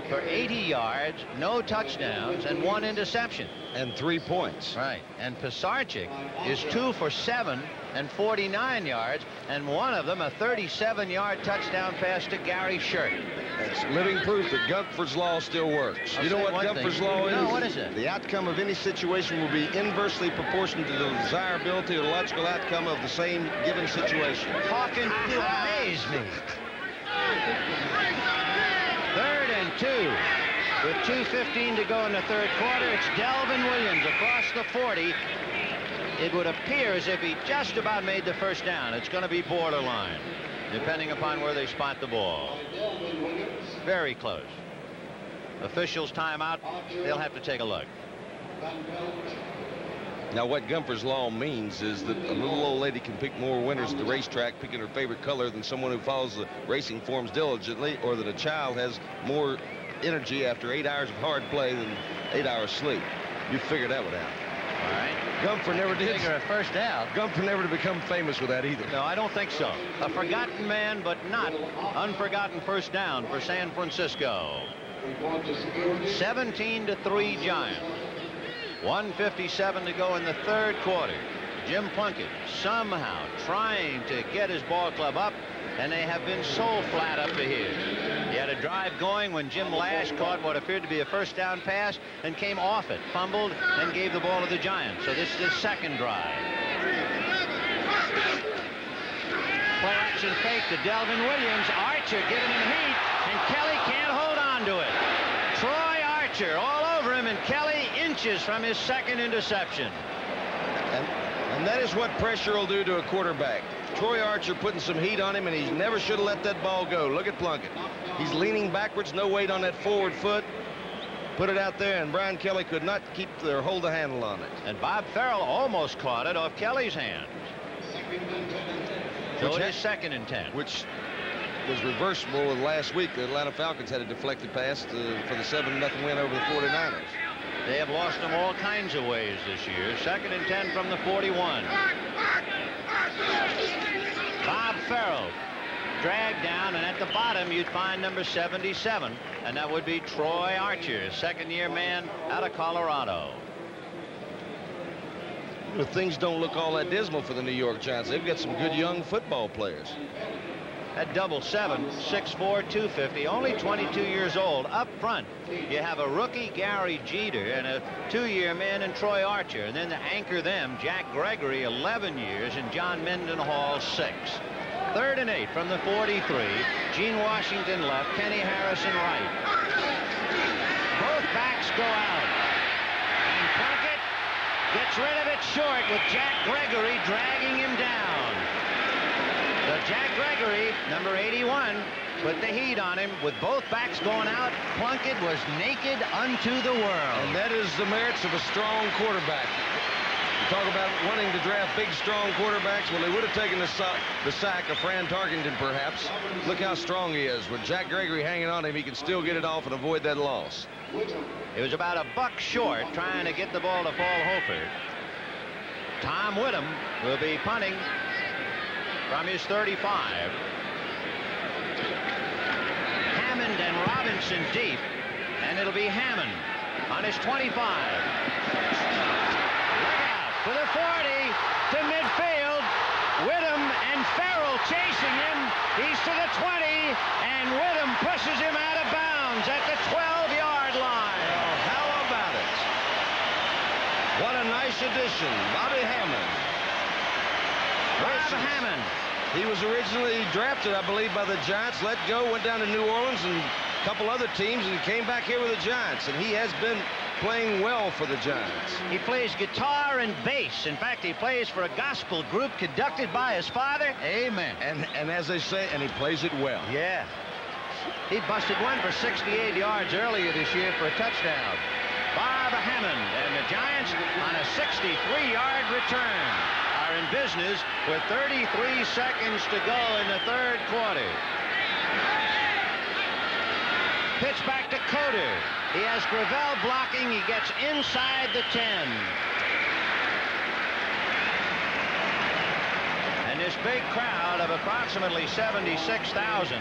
for 80 yards, no touchdowns, and 1 interception. And 3 points. Right. And Pisarcik is 2 for 7 and 49 yards, and one of them a 37-yard touchdown pass to Gary Shirk. That's living proof that Gumpfer's Law still works. You know what Gumpfer's Law is? No, what is it? The outcome of any situation will be inversely proportional to the desirability or logical outcome of the same given situation. Talking to amaze me. 3rd and 2. With 2:15 to go in the 3rd quarter, it's Delvin Williams across the 40. It would appear as if he just about made the 1st down. It's going to be borderline, depending upon where they spot the ball. Very close. Officials timeout. They'll have to take a look. Now, what Gumpfer's Law means is that a little old lady can pick more winners at the racetrack picking her favorite color than someone who follows the racing forms diligently, or that a child has more energy after 8 hours of hard play than 8 hours sleep. You figured that one out. All right. Gumpfer never did. Figure a 1st down. Gumpfer never did become famous with that either. No, I don't think so. A forgotten man, but not unforgotten 1st down for San Francisco. 17-3 Giants. 1:57 to go in the 3rd quarter. Jim Plunkett somehow trying to get his ball club up, and they have been so flat up to here. He had a drive going when Jim Lash caught what appeared to be a 1st down pass and came off it, fumbled, and gave the ball to the Giants. So this is his 2nd drive. Play action fake to Delvin Williams. Archer giving him heat, and Kelly can't hold on to it. Troy Archer all over him, and Kelly inches from his 2nd interception. And that is what pressure will do to a quarterback. Troy Archer putting some heat on him, and he never should have let that ball go. Look at Plunkett. He's leaning backwards, no weight on that forward foot. Put it out there, and Brian Kelly could not keep or hold the handle on it. And Bob Farrell almost caught it off Kelly's hands. So it is 2nd and 10. Which was reversible with last week. The Atlanta Falcons had a deflected pass for the 7-0 win over the 49ers. They have lost them all kinds of ways this year. 2nd and 10 from the 41. Bob Farrell dragged down, and at the bottom you'd find number 77, and that would be Troy Archer, second-year man out of Colorado. Well, things don't look all that dismal for the New York Giants. They've got some good young football players. At double 7, 6'4", 250, only 22 years old. Up front, you have a rookie, Gary Jeter, and a 2-year man in Troy Archer. And then to anchor them, Jack Gregory, 11 years, and John Mendenhall, 6. 3rd and 8 from the 43. Gene Washington left, Kenny Harrison right. Both backs go out. And Plunkett gets rid of it short with Jack Gregory dragging him down. So Jack Gregory, number 81, put the heat on him. With both backs going out, Plunkett was naked unto the world. And that is the merits of a strong quarterback. You talk about wanting to draft big, strong quarterbacks. Well, they would have taken the sack of Fran Tarkenton, perhaps. Look how strong he is. With Jack Gregory hanging on him, he can still get it off and avoid that loss. It was about a buck short trying to get the ball to Paul Hofer. Tom Whittam will be punting from his 35. Hammond and Robinson deep, and it'll be Hammond on his 25. Look out for the 40 to midfield. Whittam and Farrell chasing him. He's to the 20, and Whittam pushes him out of bounds at the 12-yard line. Well, how about it? What a nice addition, Bobby Hammond. Bob Hammond. He was originally drafted, I believe, by the Giants, let go, went down to New Orleans and a couple other teams, and came back here with the Giants. And he has been playing well for the Giants. He plays guitar and bass. In fact, he plays for a gospel group conducted by his father. Amen. And as they say, and he plays it well. Yeah. He busted one for 68 yards earlier this year for a touchdown. Bob Hammond and the Giants on a 63-yard return are in business with 33 seconds to go in the 3rd quarter. Pitch back to Coder. He has Gravel blocking. He gets inside the 10. And this big crowd of approximately 76,000,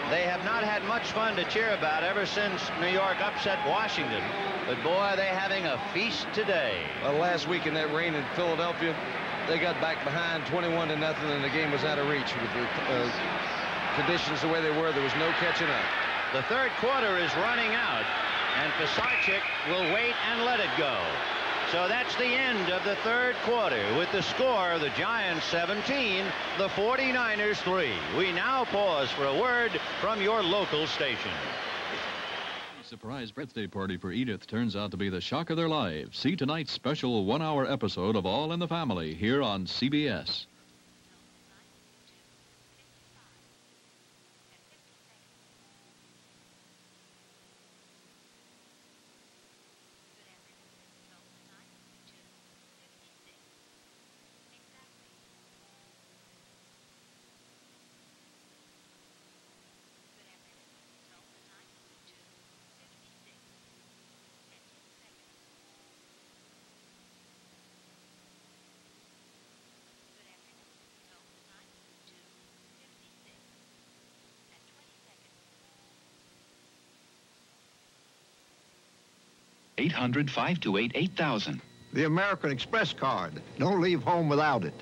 they have not had much fun to cheer about ever since New York upset Washington. But boy, they're having a feast today. Well, last week in that rain in Philadelphia, they got back behind 21-0, and the game was out of reach with the conditions the way they were. There was no catching up. The 3rd quarter is running out, and Pisarcik will wait and let it go. So that's the end of the 3rd quarter with the score, the Giants 17, the 49ers 3. We now pause for a word from your local station. Surprise birthday party for Edith turns out to be the shock of their lives. See tonight's special 1-hour episode of All in the Family here on CBS. $800-528-8000. The American Express card. Don't leave home without it.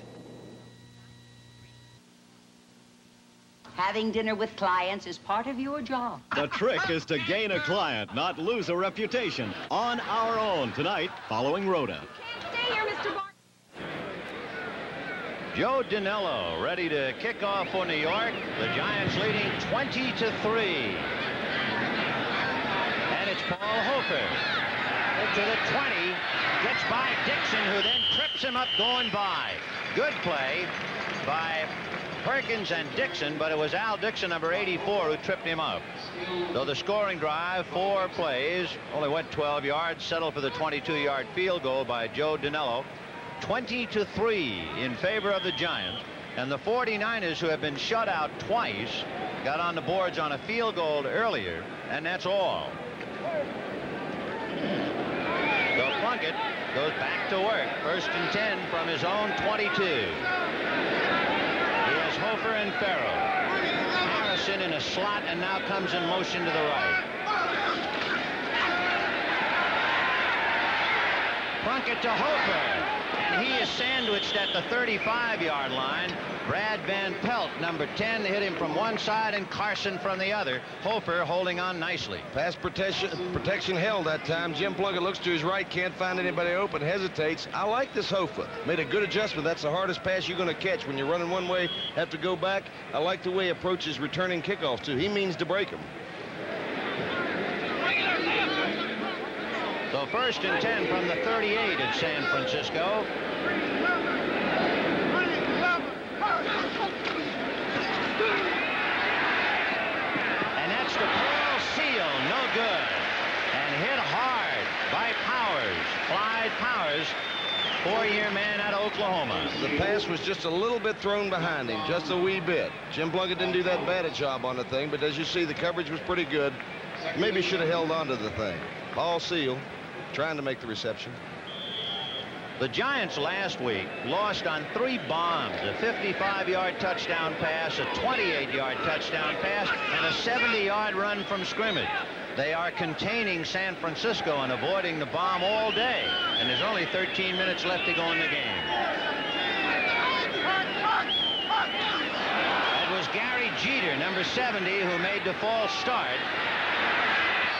Having dinner with clients is part of your job. The trick is to gain a client, not lose a reputation. On Our Own tonight, following Rhoda. Stay here, Mr. Barnes. Joe Danello ready to kick off for New York. The Giants leading 20-3. And it's Paul Hofer. To the 20, gets by Dixon, who then trips him up going by. Good play by Perkins and Dixon, but it was Al Dixon, number 84, who tripped him up. So the scoring drive, 4 plays, only went 12 yards, settled for the 22-yard field goal by Joe Danello. 20-3 in favor of the Giants. And the 49ers, who have been shut out twice, got on the boards on a field goal earlier, and that's all. So Plunkett goes back to work. 1st and 10 from his own 22. He has Hofer and Farrell. Harrison in a slot and now comes in motion to the right. Plunkett to Hofer. And he is sandwiched at the 35-yard line. Brad Van Pelt, number 10, hit him from one side and Carson from the other. Hofer holding on nicely. Pass protection held that time. Jim Plunkett looks to his right, can't find anybody open, hesitates. I like this Hofer. Made a good adjustment. That's the hardest pass you're going to catch. When you're running one way, have to go back. I like the way he approaches returning kickoffs, too. He means to break them. So 1st and 10 from the 38 at San Francisco. And that's to Pearl Seal, no good. And hit hard by Powers, Clyde Powers, 4-year man out of Oklahoma. The pass was just a little bit thrown behind him, just a wee bit. Jim Plunkett didn't do that bad a job on the thing, but as you see, the coverage was pretty good. Maybe should have held on to the thing. Paul Seal trying to make the reception. The Giants last week lost on 3 bombs, a 55-yard touchdown pass, a 28-yard touchdown pass, and a 70-yard run from scrimmage. They are containing San Francisco and avoiding the bomb all day, and there's only 13 minutes left to go in the game. It was Gary Jeter, number 70, who made the false start.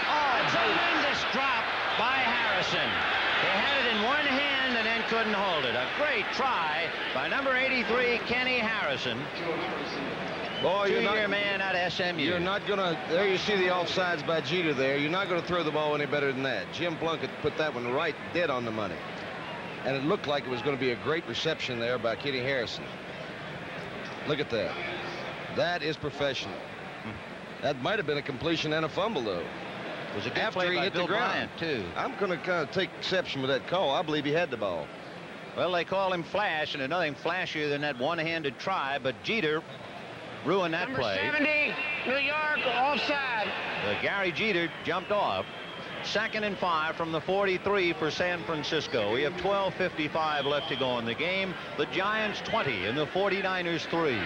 Oh, tremendous drop by Harrison. They had it in one hand and then couldn't hold it. A great try by number 83, Kenny Harrison. Boy, two-year man out of SMU. You're not going to, there you see the offsides by Jeter there. You're not going to throw the ball any better than that. Jim Plunkett put that one right dead on the money. And it looked like it was going to be a great reception there by Kenny Harrison. Look at that. That is professional. That might have been a completion and a fumble, though. It was a good after play he by hit Bill the ground. Bryant, too. I'm going to kind of take exception with that call. I believe he had the ball. Well, they call him Flash, and there's nothing flashier than that one-handed try, but Jeter ruined that play. Number 70, New York, offside. Gary Jeter jumped off. 2nd and 5 from the 43 for San Francisco. We have 12:55 left to go in the game. The Giants 20 and the 49ers 3.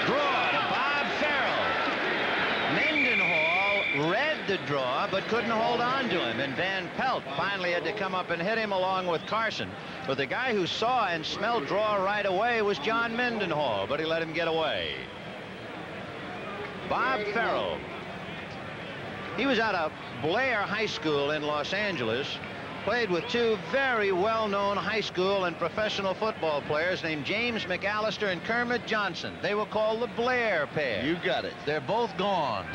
Draw to Bob Farrell. Mendenhall read the draw but couldn't hold on to him, and Van Pelt finally had to come up and hit him along with Carson. But the guy who saw and smelled draw right away was John Mendenhall, but he let him get away. Bob Farrell. He was out of Blair High School in Los Angeles. Played with 2 very well-known high school and professional football players named James McAllister and Kermit Johnson. They were called the Blair pair. You got it. They're both gone.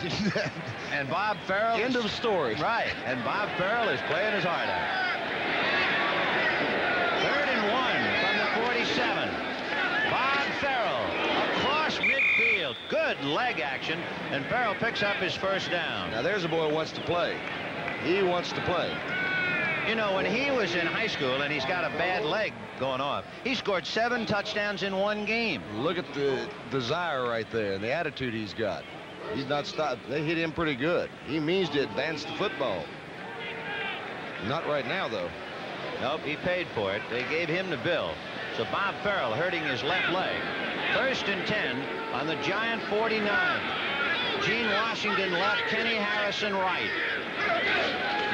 And Bob Farrell... End of story. Right. And Bob Farrell is playing his heart out. 3rd and 1 from the 47. Bob Farrell across midfield. Good leg action. And Farrell picks up his first down. Now, there's a boy who wants to play. He wants to play. You know, when he was in high school and he's got a bad leg going off, he scored 7 touchdowns in 1 game. Look at the desire right there and the attitude he's got. He's not stopped. They hit him pretty good. He means to advance the football. Not right now, though. Nope, he paid for it. They gave him the bill. So Bob Farrell hurting his left leg. 1st and 10 on the Giant 49. Gene Washington left, Kenny Harrison right.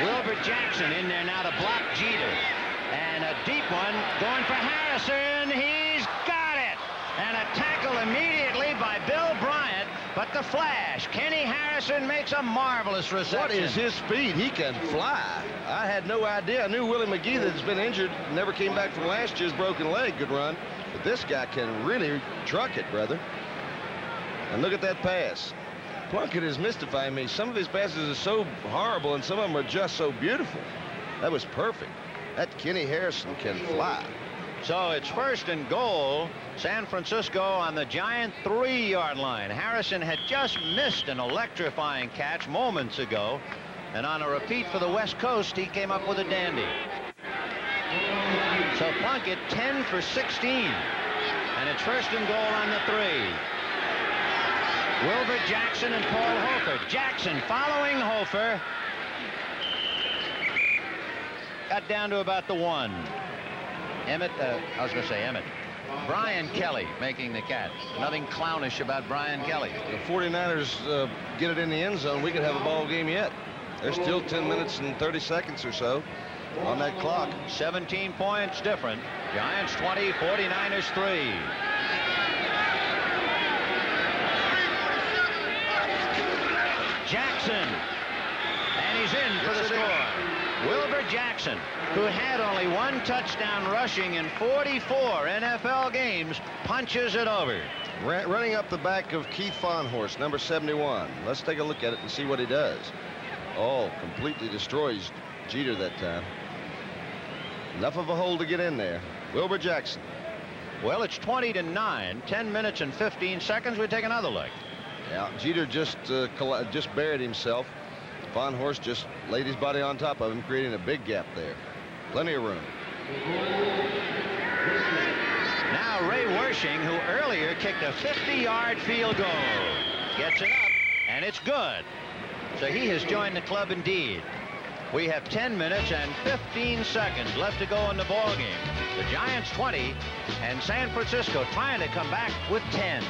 Wilbert Jackson in there now to block Jeter. And a deep one going for Harrison. He's got it. And a tackle immediately by Bill Bryant. But the flash, Kenny Harrison makes a marvelous reception. What is his speed? He can fly. I had no idea. I knew Willie McGee that's been injured, never came back from last year's broken leg, could run. But this guy can really truck it, brother. And look at that pass. Plunkett is mystifying me. Some of his passes are so horrible, and some of them are just so beautiful. That was perfect. That Kenny Harrison can fly. So it's 1st and goal. San Francisco on the Giant 3-yard line. Harrison had just missed an electrifying catch moments ago. And on a repeat for the West Coast, he came up with a dandy. So Plunkett 10 for 16. And it's 1st and goal on the 3. Wilbert Jackson and Paul Hofer. Jackson following Hofer. Got down to about the 1. Brian Kelly making the catch. Nothing clownish about Brian Kelly. The 49ers get it in the end zone, we could have a ball game yet. There's still 10 minutes and 30 seconds or so on that clock. 17 points different. Giants 20, 49ers 3. Jackson. And he's in for the score. Wilbur Jackson, who had only one touchdown rushing in 44 NFL games, punches it over. Running up the back of Keith Fahnhorst, number 71. Let's take a look at it and see what he does. Oh, completely destroys Jeter that time. Enough of a hole to get in there. Wilbur Jackson. Well, it's 20-9, 10 minutes and 15 seconds. We take another look. Yeah, Jeter just buried himself. Fahnhorst just laid his body on top of him, creating a big gap there. Plenty of room. Now Ray Wersching, who earlier kicked a 50-yard field goal, gets it up, and it's good. So he has joined the club indeed. We have 10 minutes and 15 seconds left to go in the ball game. The Giants 20 and San Francisco trying to come back with 10.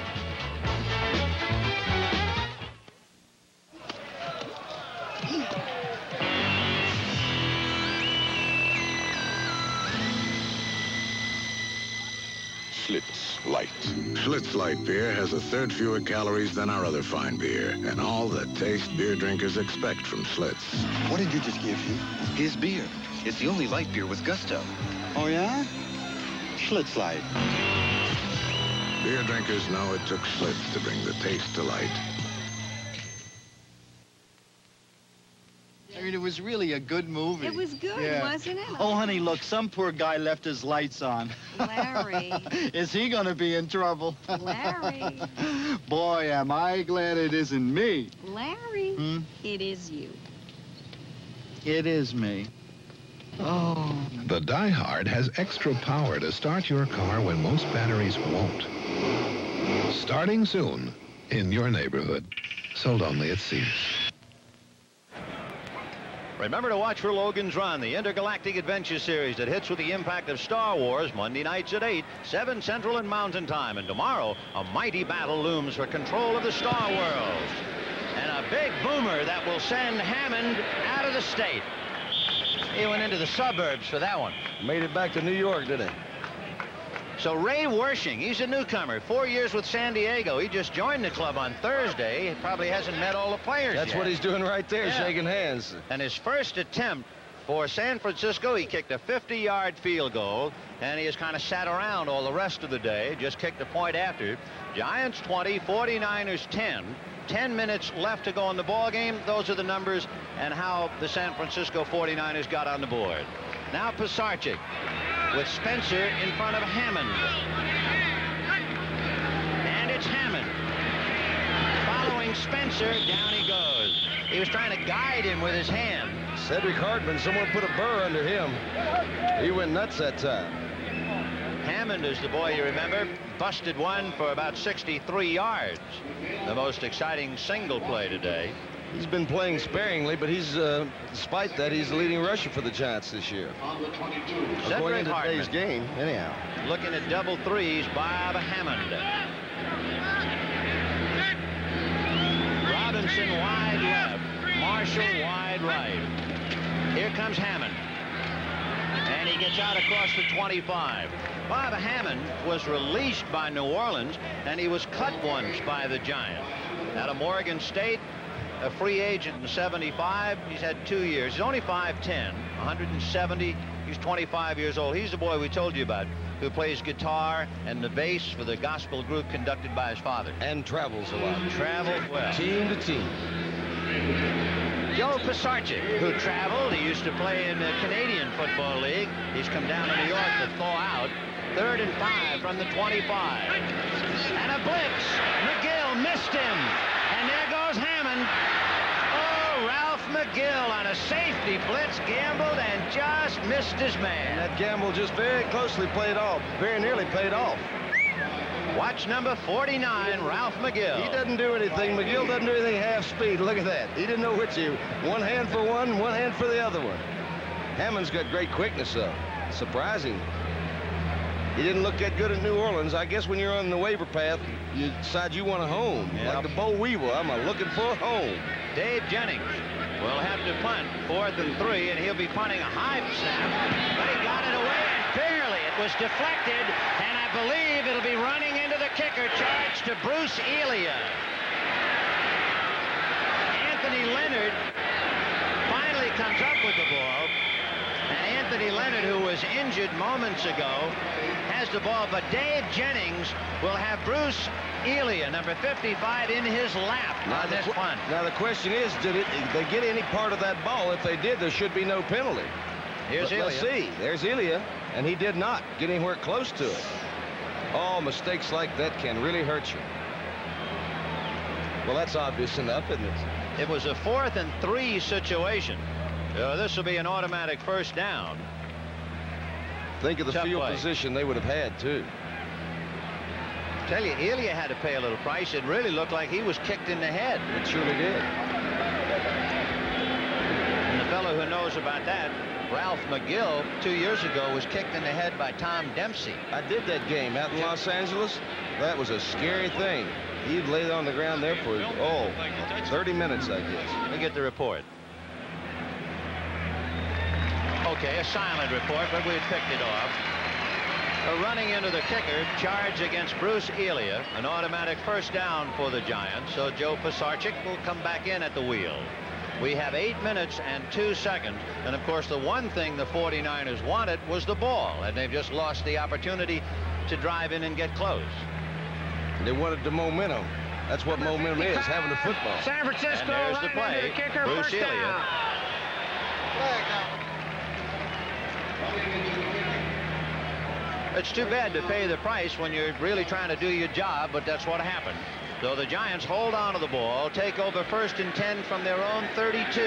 Schlitz Light. Schlitz Light beer has a third fewer calories than our other fine beer, and all the taste beer drinkers expect from Schlitz. What did you just give him? His beer. It's the only light beer with gusto. Oh, yeah? Schlitz Light. Beer drinkers know it took Schlitz to bring the taste to light. I mean, it was really a good movie. It was good, wasn't it? Oh, honey, look, some poor guy left his lights on. Larry. Is he going to be in trouble? Larry. Boy, am I glad it isn't me. Larry, it is you. It is me. Oh. The Die Hard has extra power to start your car when most batteries won't. Starting soon in your neighborhood. Sold only at Sears. Remember to watch for Logan's Run, the intergalactic adventure series that hits with the impact of Star Wars Monday nights at 8, 7 Central and Mountain Time. And tomorrow, a mighty battle looms for control of the Star Worlds. And a big boomer that will send Hammond out of the state. He went into the suburbs for that one. Made it back to New York, didn't he? So Ray Wersching, he's a newcomer, 4 years with San Diego. He just joined the club on Thursday. He probably hasn't met all the players That's yet. what he's doing right there, shaking hands. And his first attempt for San Francisco, he kicked a 50-yard field goal, and he has kind of sat around all the rest of the day, just kicked a point after. Giants 20, 49ers 10. 10 minutes left to go in the ball game. Those are the numbers and how the San Francisco 49ers got on the board. Now Pisarcik with Spencer in front of Hammond. And it's Hammond. Following Spencer, down he goes. He was trying to guide him with his hand. Cedric Hartman, someone put a burr under him. He went nuts that time. Hammond is the boy you remember. Busted one for about 63 yards. The most exciting single play today. He's been playing sparingly, but he's, despite that, he's the leading rusher for the Giants this year. Going into today's game, anyhow. Looking at double threes, Bob Hammond. Robinson wide left, Marshall wide right. Here comes Hammond. And he gets out across the 25. Bob Hammond was released by New Orleans, and he was cut once by the Giants. Out of Morgan State, a free agent in 75. He's had 2 years. He's only 5'10", 170. He's 25 years old. He's the boy we told you about, who plays guitar and the bass for the gospel group conducted by his father. And travels a lot. Travels well. Team to team. Joe Pisarcik, who traveled. He used to play in the Canadian Football League. He's come down to New York to thaw out. 3rd and 5 from the 25. And a blitz. McGill missed him. And there goes Hammond. Oh, Ralph McGill on a safety blitz gambled and just missed his man. That gamble just very closely played off. Very nearly paid off. Watch number 49, Ralph McGill. He doesn't do anything. McGill doesn't do anything half speed. Look at that. He didn't know which. One hand for one hand for the other one. Hammond's got great quickness, though. Surprising. He didn't look that good at New Orleans. I guess when you're on the waiver path, you decide you want a home. Yep. Like the Bo Weevil, I'm looking for a home. Dave Jennings will have to punt 4th and 3, and he'll be punting a high snap. But he got it away, and barely. It was deflected, and I believe it'll be running into the kicker. Charge to Bruce Elia. Anthony Leonard finally comes up with the ball. And Anthony Leonard, who was injured moments ago, has the ball. But Dave Jennings will have Bruce Elia, number 55, in his lap on this punt. Now, the question is, did they get any part of that ball? If they did, there should be no penalty. Here's Elia. Let's see. There's Elia, and he did not get anywhere close to it. Oh, mistakes like that can really hurt you. Well, that's obvious enough, isn't it? It was a 4th and 3 situation. This will be an automatic first down. Think of the Tough field play. position they would have had, too. Tell you, Elia had to pay a little price. It really looked like he was kicked in the head. It surely did. And the fellow who knows about that, Ralph McGill, 2 years ago, was kicked in the head by Tom Dempsey. I did that game out in Los Angeles. That was a scary thing. He'd laid on the ground there for, 30 minutes, I guess. Let me get the report. Okay, a silent report, but we had picked it off. Running into the kicker, charge against Bruce Elia, an automatic first down for the Giants. So Joe Pisarcik will come back in at the wheel. We have 8 minutes and 2 seconds. And, of course, the one thing the 49ers wanted was the ball, and they've just lost the opportunity to drive in and get close. They wanted the momentum. That's what momentum is, having the football. San Francisco And there's the running play. into the kicker, Bruce first Elia. down. It's too bad to pay the price when you're really trying to do your job, but that's what happened. So the Giants hold on to the ball, take over 1st and 10 from their own 32.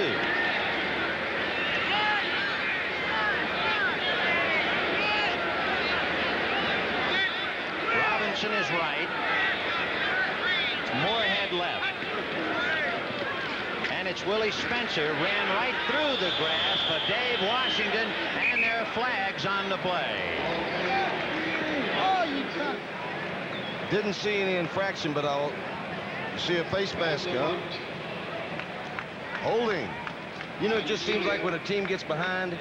Robinson is right. Moorhead left. And it's Willie Spencer, ran right through the grass for Dave Washington, and there are flags on the play. Didn't see any infraction, but I'll see a face mask on. Holding. You know, it just seems like when a team gets behind,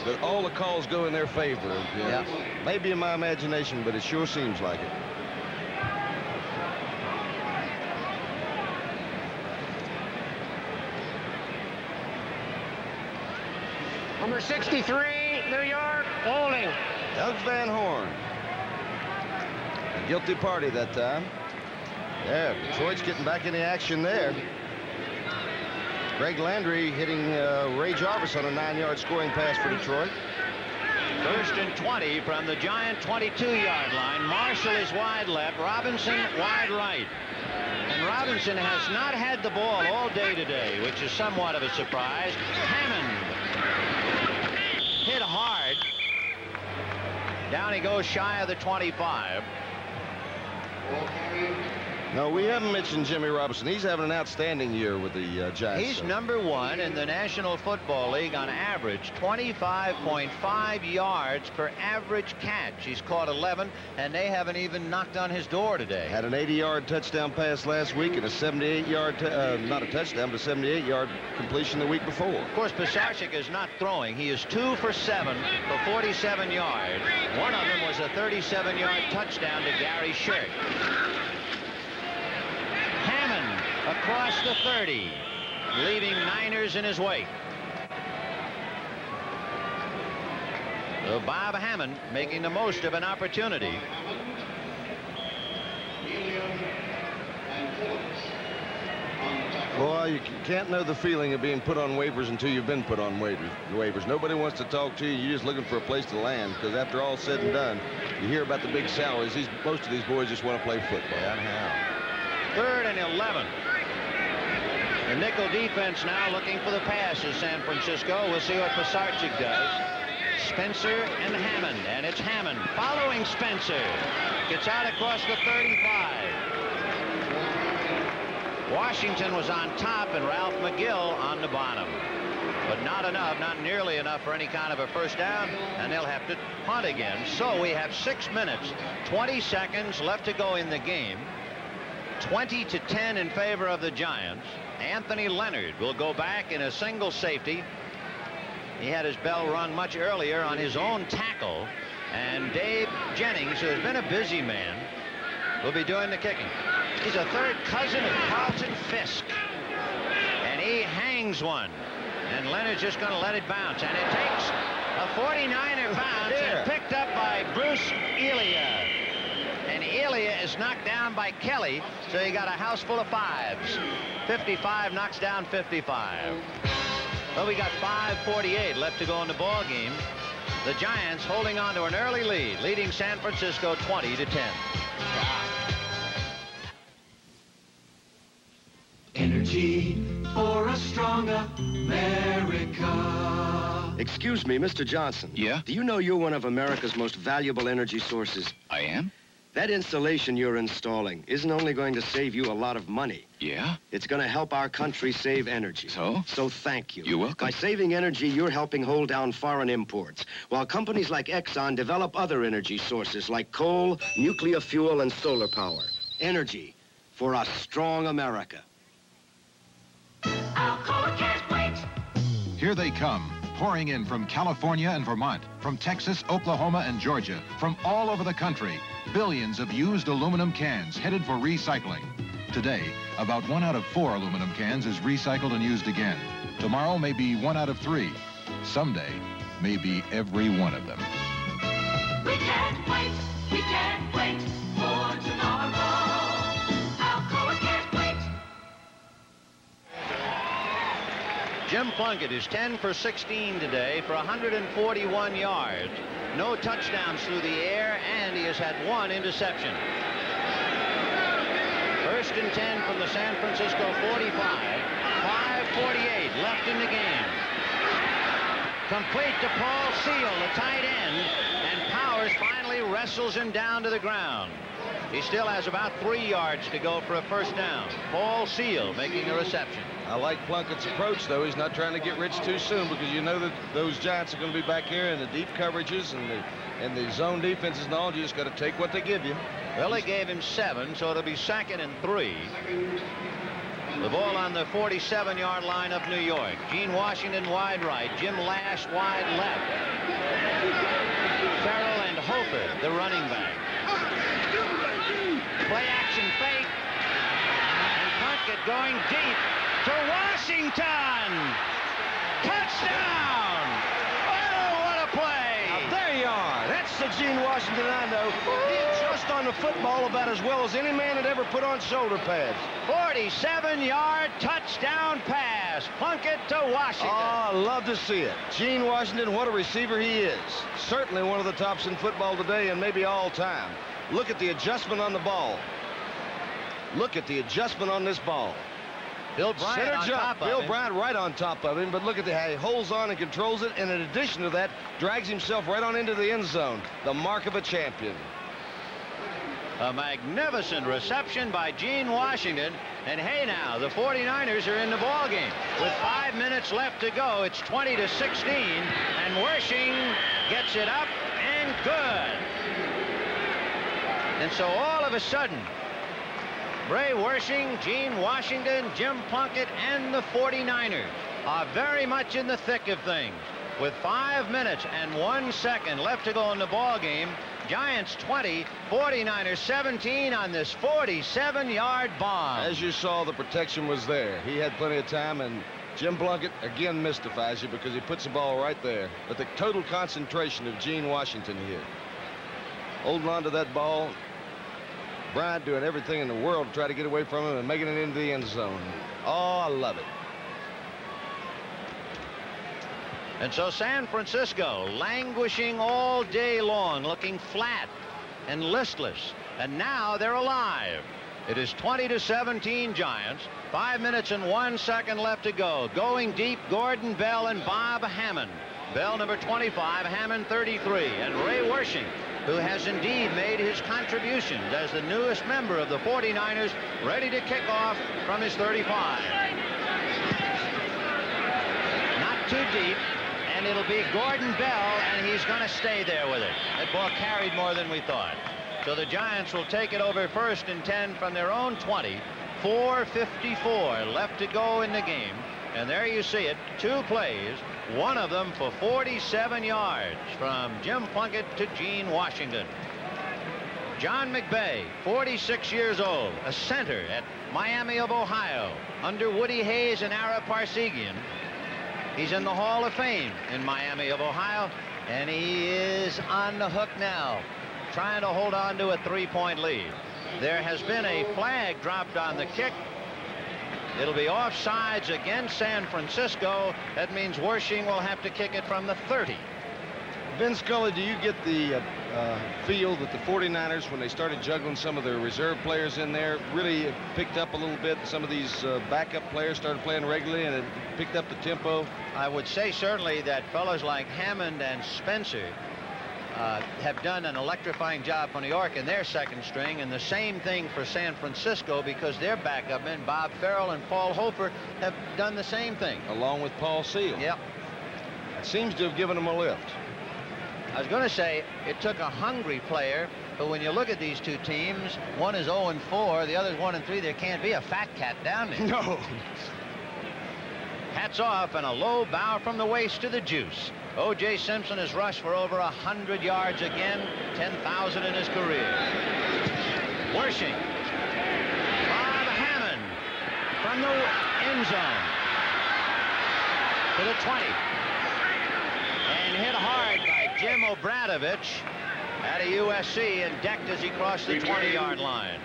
that all the calls go in their favor. Yeah. Maybe in my imagination, but it sure seems like it. Number 63, New York, holding. Doug Van Horn. A guilty party that time. Yeah, Detroit's getting back into action there. Greg Landry hitting Ray Jarvis on a 9-yard scoring pass for Detroit. 1st and 20 from the Giant 22-yard line. Marshall is wide left, Robinson wide right. And Robinson has not had the ball all day today, which is somewhat of a surprise. Hammond hit hard. Down he goes shy of the 25. No, we haven't mentioned Jimmy Robinson. He's having an outstanding year with the Giants. He's number 1 in the National Football League on average, 25.5 yards per average catch. He's caught 11, and they haven't even knocked on his door today. Had an 80-yard touchdown pass last week and a 78-yard, not a touchdown, but a 78-yard completion the week before. Of course, Pisarcik is not throwing. He is 2 for 7 for 47 yards. One of them was a 37-yard touchdown to Gary Shirk. Hammond across the 30, leaving Niners in his wake. So Bob Hammond making the most of an opportunity. Boy, you can't know the feeling of being put on waivers until you've been put on waivers. Nobody wants to talk to you. You're just looking for a place to land, because after all said and done, you hear about the big salaries. Most of these boys just want to play football. Yeah. 3rd and 11. The nickel defense now looking for the pass is San Francisco. We'll see what Pisarcik does. Spencer and Hammond, and it's Hammond following Spencer. Gets out across the 35. Washington was on top and Ralph McGill on the bottom. but not enough, not nearly enough for any kind of a first down, and they'll have to punt again. So we have 6 minutes, 20 seconds left to go in the game. 20-10 in favor of the Giants. Anthony Leonard will go back in a single safety. He had his bell rung much earlier on his own tackle, and Dave Jennings, who has been a busy man, will be doing the kicking. He's a third cousin of Carlton Fisk, and he hangs one, and Leonard's just going to let it bounce, and it takes a 49er bounce and picked up by Bruce Elia. And Elia is knocked down by Kelly, so you got a house full of fives. 55 knocks down 55. Well, we got 5:48 left to go in the ball game. The Giants holding on to an early lead, leading San Francisco 20-10. Energy for a stronger America. Excuse me, Mr. Johnson. Yeah? Do you know you're one of America's most valuable energy sources? I am? That installation you're installing isn't only going to save you a lot of money. Yeah? It's going to help our country save energy. So? So thank you. You're welcome. By saving energy, you're helping hold down foreign imports, while companies like Exxon develop other energy sources like coal, nuclear fuel, and solar power. Energy for a strong America. Alcoa can't wait. Here they come, pouring in from California and Vermont, from Texas, Oklahoma, and Georgia, from all over the country. Billions of used aluminum cans headed for recycling. Today, about 1 out of 4 aluminum cans is recycled and used again. Tomorrow may be 1 out of 3. Someday, maybe every one of them. We can't wait. We can't wait for tomorrow. Alcoa can't wait. Jim Plunkett is 10 for 16 today for 141 yards. No touchdowns through the air, and he has had 1 interception. First and 10 from the San Francisco 45. 5:48 left in the game. Complete to Paul Seal, the tight end, and Powers finally wrestles him down to the ground. He still has about 3 yards to go for a first down. Paul Seal making a reception. I like Plunkett's approach, though. He's not trying to get rich too soon, because you know that those Giants are going to be back here in the deep coverages and the zone defenses and all. You just got to take what they give you. Well, they gave him 7, so it'll be 2nd and 3. The ball on the 47-yard line of New York. Gene Washington wide right. Jim Lash wide left. Farrell and Hofer, the running back. Play action fake. And Plunkett going deep to Washington. Touchdown! Oh, what a play! Now, there you are. That's the Gene Washington I know. He adjusts on the football about as well as any man that ever put on shoulder pads. 47-yard touchdown pass. Plunkett to Washington. Oh, I love to see it. Gene Washington, what a receiver he is. Certainly one of the tops in football today and maybe all time. Look at the adjustment on the ball. Look at the adjustment on this ball. Bill Bryant Center on jump. top of Bill him. Bryant right on top of him, but look at how he holds on and controls it, and in addition to that, drags himself right on into the end zone. The mark of a champion. A magnificent reception by Gene Washington. And hey now, the 49ers are in the ball game. With 5 minutes left to go, it's 20-16, and Wersching gets it up and good. And so all of a sudden, Ray Wersching, Gene Washington, Jim Plunkett, and the 49ers are very much in the thick of things. With 5 minutes and 1 second left to go in the ball game, Giants 20, 49ers 17 on this 47-yard bomb. As you saw, the protection was there. He had plenty of time, and Jim Plunkett again mystifies you because he puts the ball right there. But the total concentration of Gene Washington here. Holding on to that ball. Bryant doing everything in the world to try to get away from him and making it into the end zone. Oh, I love it. And so San Francisco languishing all day long, looking flat and listless. And now they're alive. It is 20-17 Giants. 5 minutes and 1 second left to go. Going deep, Gordon Bell and Bob Hammond. Bell number 25, Hammond 33, and Ray Wersching, who has indeed made his contributions as the newest member of the 49ers, ready to kick off from his 35. Not too too deep, and it'll be Gordon Bell, and he's going to stay there with it. That ball carried more than we thought. So the Giants will take it over 1st and 10 from their own 20. 4:54 left to go in the game. And there you see it, 2 plays, one of them for 47 yards from Jim Plunkett to Gene Washington. John McVay, 46 years old, a center at Miami of Ohio, under Woody Hayes and Ara Parsegian. He's in the Hall of Fame in Miami of Ohio, and he is on the hook now, trying to hold on to a 3-point lead. There has been a flag dropped on the kick. It'll be offsides against San Francisco. That means Wersching will have to kick it from the 30. Ben Scully, do you get the feel that the 49ers, when they started juggling some of their reserve players in there, really picked up a little bit? Some of these backup players started playing regularly, and it picked up the tempo? I would say certainly that fellows like Hammond and Spencer have done an electrifying job for New York in their second string, and the same thing for San Francisco, because their backup men, Bob Farrell and Paul Hofer, have done the same thing. Along with Paul Seal. Yep. It seems to have given them a lift. I was going to say it took a hungry player, but when you look at these two teams, one is 0-4, the other is 1-3. There can't be a fat cat down there. No. Hats off, and a low bow from the waist to the juice. O.J. Simpson has rushed for over 100 yards again, 10,000 in his career. Wersching. Bob Hammond from the end zone to the 20. And hit hard by Jim Obradovich out of USC, and decked as he crossed the 20-yard line.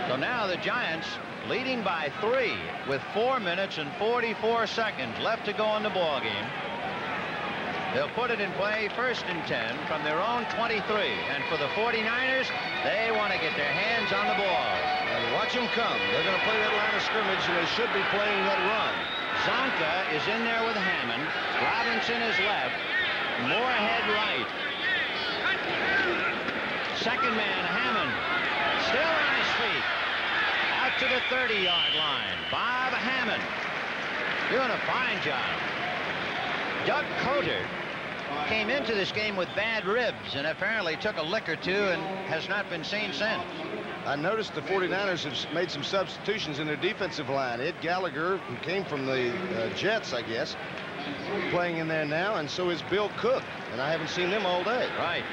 So now the Giants leading by 3 with 4 minutes and 44 seconds left to go in the ball game. They'll put it in play 1st and 10 from their own 23. And for the 49ers, they want to get their hands on the ball. And watch them come. They're going to play that line of scrimmage, and they should be playing that run. Zonka is in there with Hammond. Robinson is left. Moorhead right. Second man, Hammond, still on his feet. Out to the 30-yard line. Bob Hammond doing a fine job. Doug Coder came into this game with bad ribs and apparently took a lick or two and has not been seen since. I noticed the 49ers have made some substitutions in their defensive line. Ed Gallagher, who came from the Jets, I guess, playing in there now, and so is Bill Cook, and I haven't seen them all day. Right.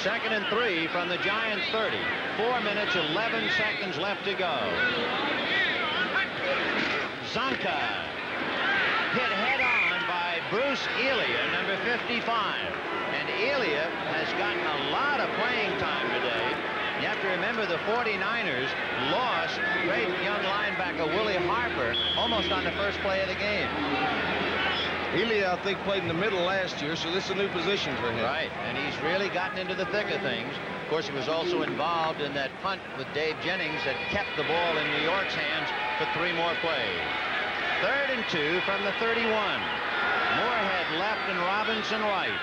2nd and 3 from the Giants' 30. 4 minutes, 11 seconds left to go. Zonka hit head-on by Bruce Elia, number 55. And Elia has gotten a lot of playing time today. You have to remember the 49ers lost great young linebacker Willie Harper almost on the first play of the game. Elia, I think, played in the middle last year, so this is a new position for him. Right, and he's really gotten into the thick of things. Of course, he was also involved in that punt with Dave Jennings that kept the ball in New York's hands for 3 more plays. 3rd and 2 from the 31. Moorhead left and Robinson right.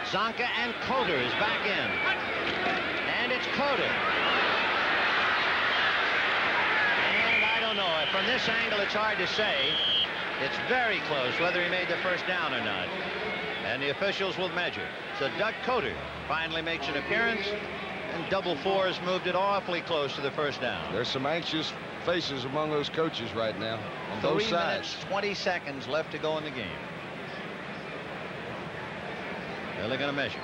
Zonka and Coder is back in. And it's Coder. And I don't know. From this angle, it's hard to say. It's very close whether he made the first down or not. And the officials will measure. So Doug Coder finally makes an appearance, and Double 4 has moved it awfully close to the first down. There's some anxious faces among those coaches right now on both sides. 3 minutes, 20 seconds left to go in the game. Well, they're going to measure.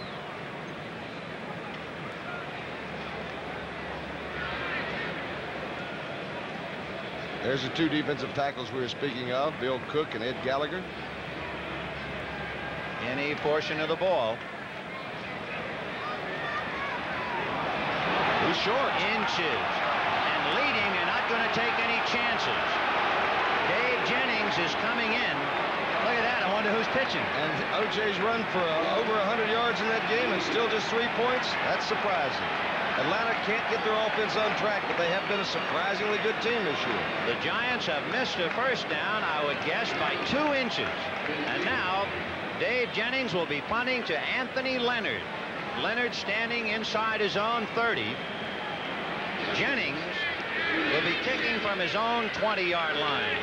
There's the 2 defensive tackles we were speaking of, Bill Cook and Ed Gallagher. Any portion of the ball. He's short. Inches. And leading and not going to take any chances. Dave Jennings is coming in. Look at that. I wonder who's pitching. And O.J.'s run for over 100 yards in that game and still just 3 points. That's surprising. Atlanta can't get their offense on track, but they have been a surprisingly good team this year. The Giants have missed a first down, I would guess, by 2 inches. And now Dave Jennings will be punting to Anthony Leonard. Leonard standing inside his own 30. Jennings will be kicking from his own 20-yard line.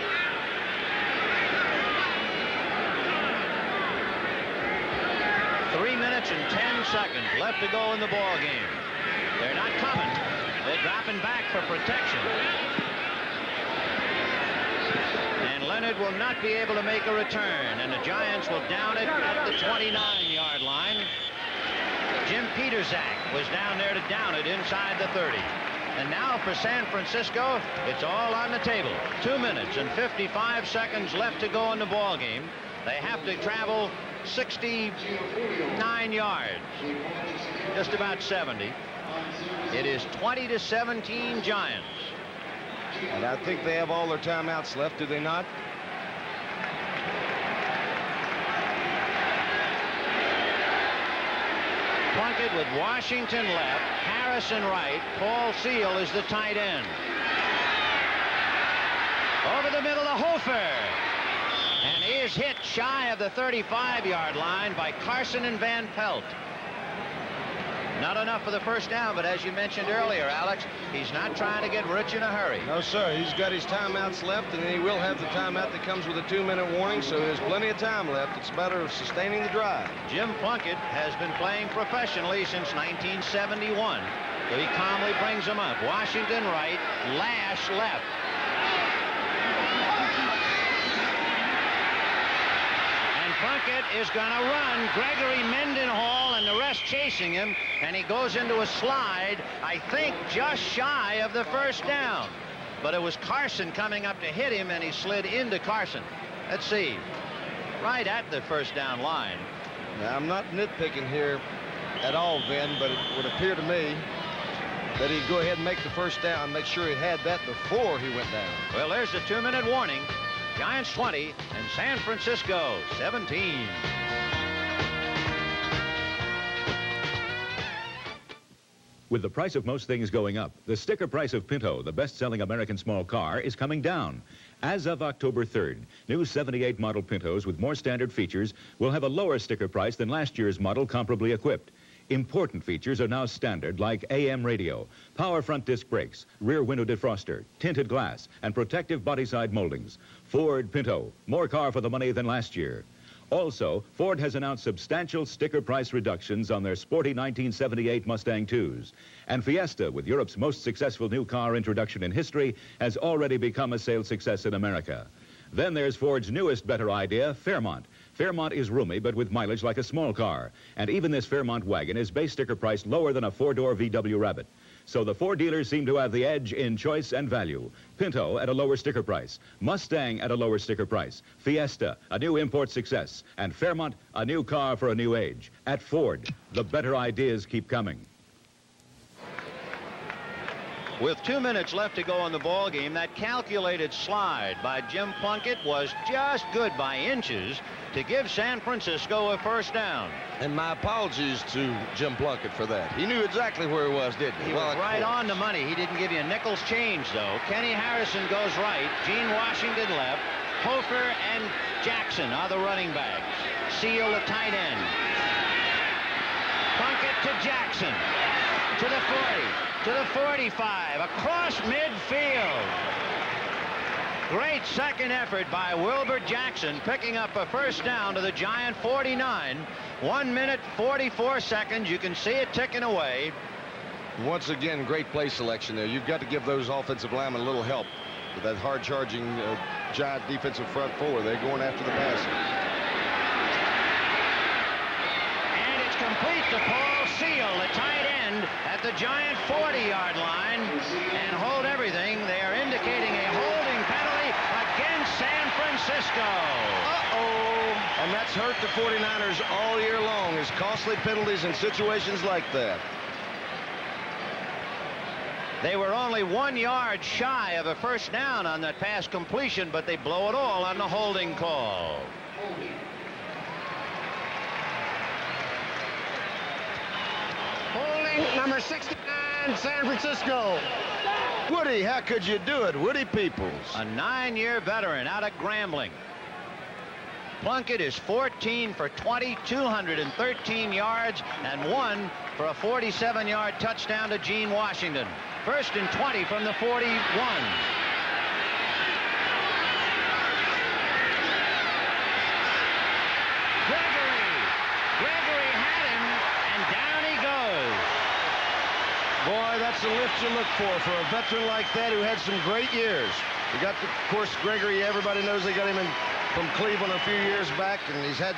minutes and 10 seconds left to go in the ball game. They're not coming. They're dropping back for protection. And Leonard will not be able to make a return, and the Giants will down it at the 29-yard line. Jim Peterzak was down there to down it inside the 30. And now for San Francisco, it's all on the table. 2 minutes and 55 seconds left to go in the ball game. They have to travel 69 yards, just about 70. It is 20-17 Giants. And I think they have all their timeouts left, do they not? Plunkett with Washington left, Harrison right, Paul Seal is the tight end. Over the middle to Hofer. And he is hit shy of the 35-yard line by Carson and Van Pelt. Not enough for the first down, but as you mentioned earlier, Alex, he's not trying to get rich in a hurry. No, sir. He's got his timeouts left, and then he will have the timeout that comes with a 2-minute warning, so there's plenty of time left. It's a matter of sustaining the drive. Jim Plunkett has been playing professionally since 1971, so he calmly brings him up. Washington right, Lash left. Plunkett is going to run. Gregory Mendenhall and the rest chasing him, and he goes into a slide, I think just shy of the first down. But it was Carson coming up to hit him, and he slid into Carson. Let's see. Right at the first down line. Now, I'm not nitpicking here at all, Vin, but it would appear to me that he'd go ahead and make the first down, make sure he had that before he went down. Well, there's the 2-minute warning. Giants 20 and San Francisco 17. With the price of most things going up, the sticker price of Pinto, the best-selling American small car, is coming down. As of October 3rd, new 78 model Pintos with more standard features will have a lower sticker price than last year's model comparably equipped. Important features are now standard, like AM radio, power front disc brakes, rear window defroster, tinted glass, and protective body side moldings. Ford Pinto, more car for the money than last year. Also, Ford has announced substantial sticker price reductions on their sporty 1978 Mustang IIs. And Fiesta, with Europe's most successful new car introduction in history, has already become a sales success in America. Then there's Ford's newest better idea, Fairmont. Fairmont is roomy, but with mileage like a small car. And even this Fairmont wagon is base sticker priced lower than a four-door VW Rabbit. So the Ford dealers seem to have the edge in choice and value. Pinto at a lower sticker price. Mustang at a lower sticker price. Fiesta, a new import success. And Fairmont, a new car for a new age. At Ford, the better ideas keep coming. With 2 minutes left to go in the ball game, that calculated slide by Jim Plunkett was just good by inches to give San Francisco a first down. And my apologies to Jim Plunkett for that. He knew exactly where he was, didn't he? He was right on the money. He didn't give you a nickel's change, though. Kenny Harrison goes right. Gene Washington left. Hofer and Jackson are the running backs. Seal the tight end. Plunkett to Jackson. To the 40. To the 45, across midfield. Great second effort by Wilbur Jackson, picking up a first down to the Giant 49. 1 minute, 44 seconds. You can see it ticking away. Once again, great play selection there. You've got to give those offensive linemen a little help with that hard-charging Giant defensive front four. They're going after the passer. And it's complete to Paul Seal, the tight end, at the Giant 40-yard line, and hold everything. They are indicating a holding penalty against San Francisco. Uh-oh. And that's hurt the 49ers all year long, is costly penalties in situations like that. They were only 1 yard shy of a first down on that pass completion, but they blow it all on the holding call. Holding number 69, San Francisco. Woody, how could you do it? Woody Peoples. A 9-year veteran out of Grambling. Plunkett is 14 for 20, 213 yards, and 1 for a 47-yard touchdown to Gene Washington. First and 20 from the 41. Gregory had him, Boy, that's the lift you look for a veteran like that who had some great years. You got, of course, Gregory. Everybody knows they got him from Cleveland a few years back, and he's had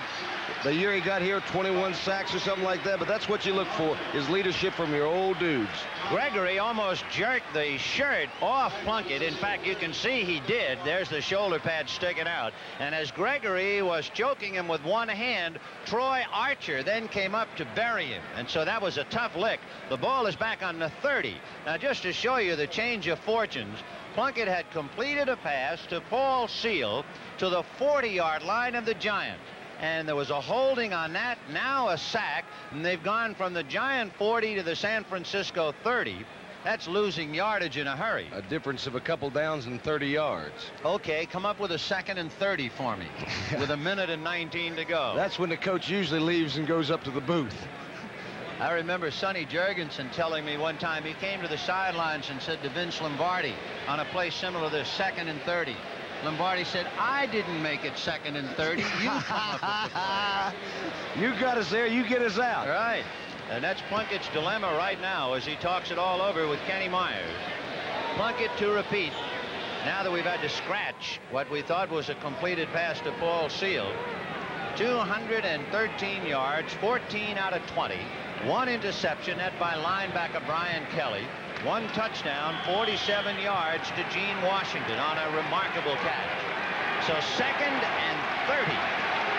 the year he got here 21 sacks or something like that. But that's what you look for, is leadership from your old dudes. Gregory almost jerked the shirt off Plunkett. In fact, you can see he did. There's the shoulder pad sticking out. And as Gregory was choking him with one hand, Troy Archer then came up to bury him. And so that was a tough lick. The ball is back on the 30. Now, just to show you the change of fortunes, Plunkett had completed a pass to Paul Seal to the 40-yard line of the Giants. And there was a holding on that, now a sack, and they've gone from the Giant 40 to the San Francisco 30. That's losing yardage in a hurry. A difference of a couple downs and 30 yards. Okay, come up with a 2nd and 30 for me, with 1:19 to go. That's when the coach usually leaves and goes up to the booth. I remember Sonny Jurgensen telling me one time he came to the sidelines and said to Vince Lombardi on a play similar to this, 2nd and 30. Lombardi said, I didn't make it 2nd and 30. You come up with the play. You got us there, you get us out. Right. And that's Plunkett's dilemma right now as he talks it all over with Kenny Myers. Plunkett to repeat. Now that we've had to scratch what we thought was a completed pass to Paul Seal. 213 yards, 14 out of 20. 1 interception, that by linebacker Brian Kelly. 1 touchdown, 47 yards to Gene Washington on a remarkable catch. So 2nd and 30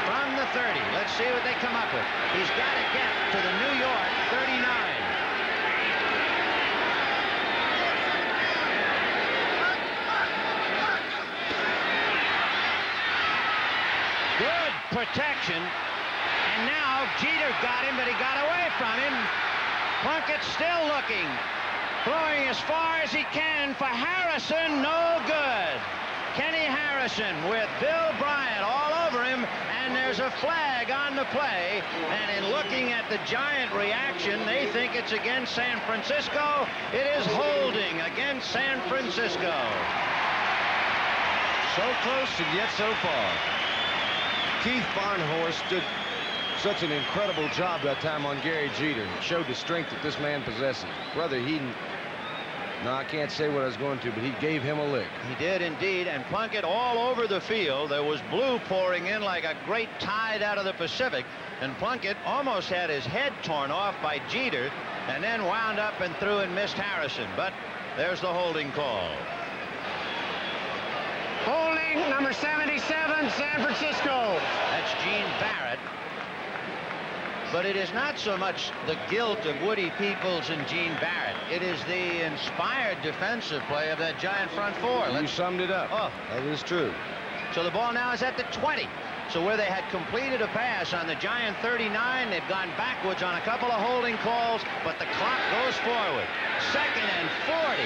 from the 30. Let's see what they come up with. He's got to get to the New York 39. Good protection. And now Jeter got him, but he got away from him. Plunkett still looking. Throwing as far as he can for Harrison, no good. Kenny Harrison with Bill Bryant all over him, and there's a flag on the play. And in looking at the Giant reaction, they think it's against San Francisco. It is holding against San Francisco. So close and yet so far. Keith Barnhorst did such an incredible job that time on Gary Jeter. It showed the strength that this man possesses. Brother Heaton, no, I can't say what I was going to, but he gave him a lick. He did indeed, and Plunkett all over the field. There was blue pouring in like a great tide out of the Pacific, and Plunkett almost had his head torn off by Jeter, and then wound up and threw and missed Harrison. But there's the holding call. Holding number 77, San Francisco. That's Gene Barrett. But it is not so much the guilt of Woody Peoples and Gene Barrett. It is the inspired defensive play of that Giant front four. You summed it up. Oh, that is true. So the ball now is at the 20. So where they had completed a pass on the Giant 39, they've gone backwards on a couple of holding calls, but the clock goes forward. 2nd and 40.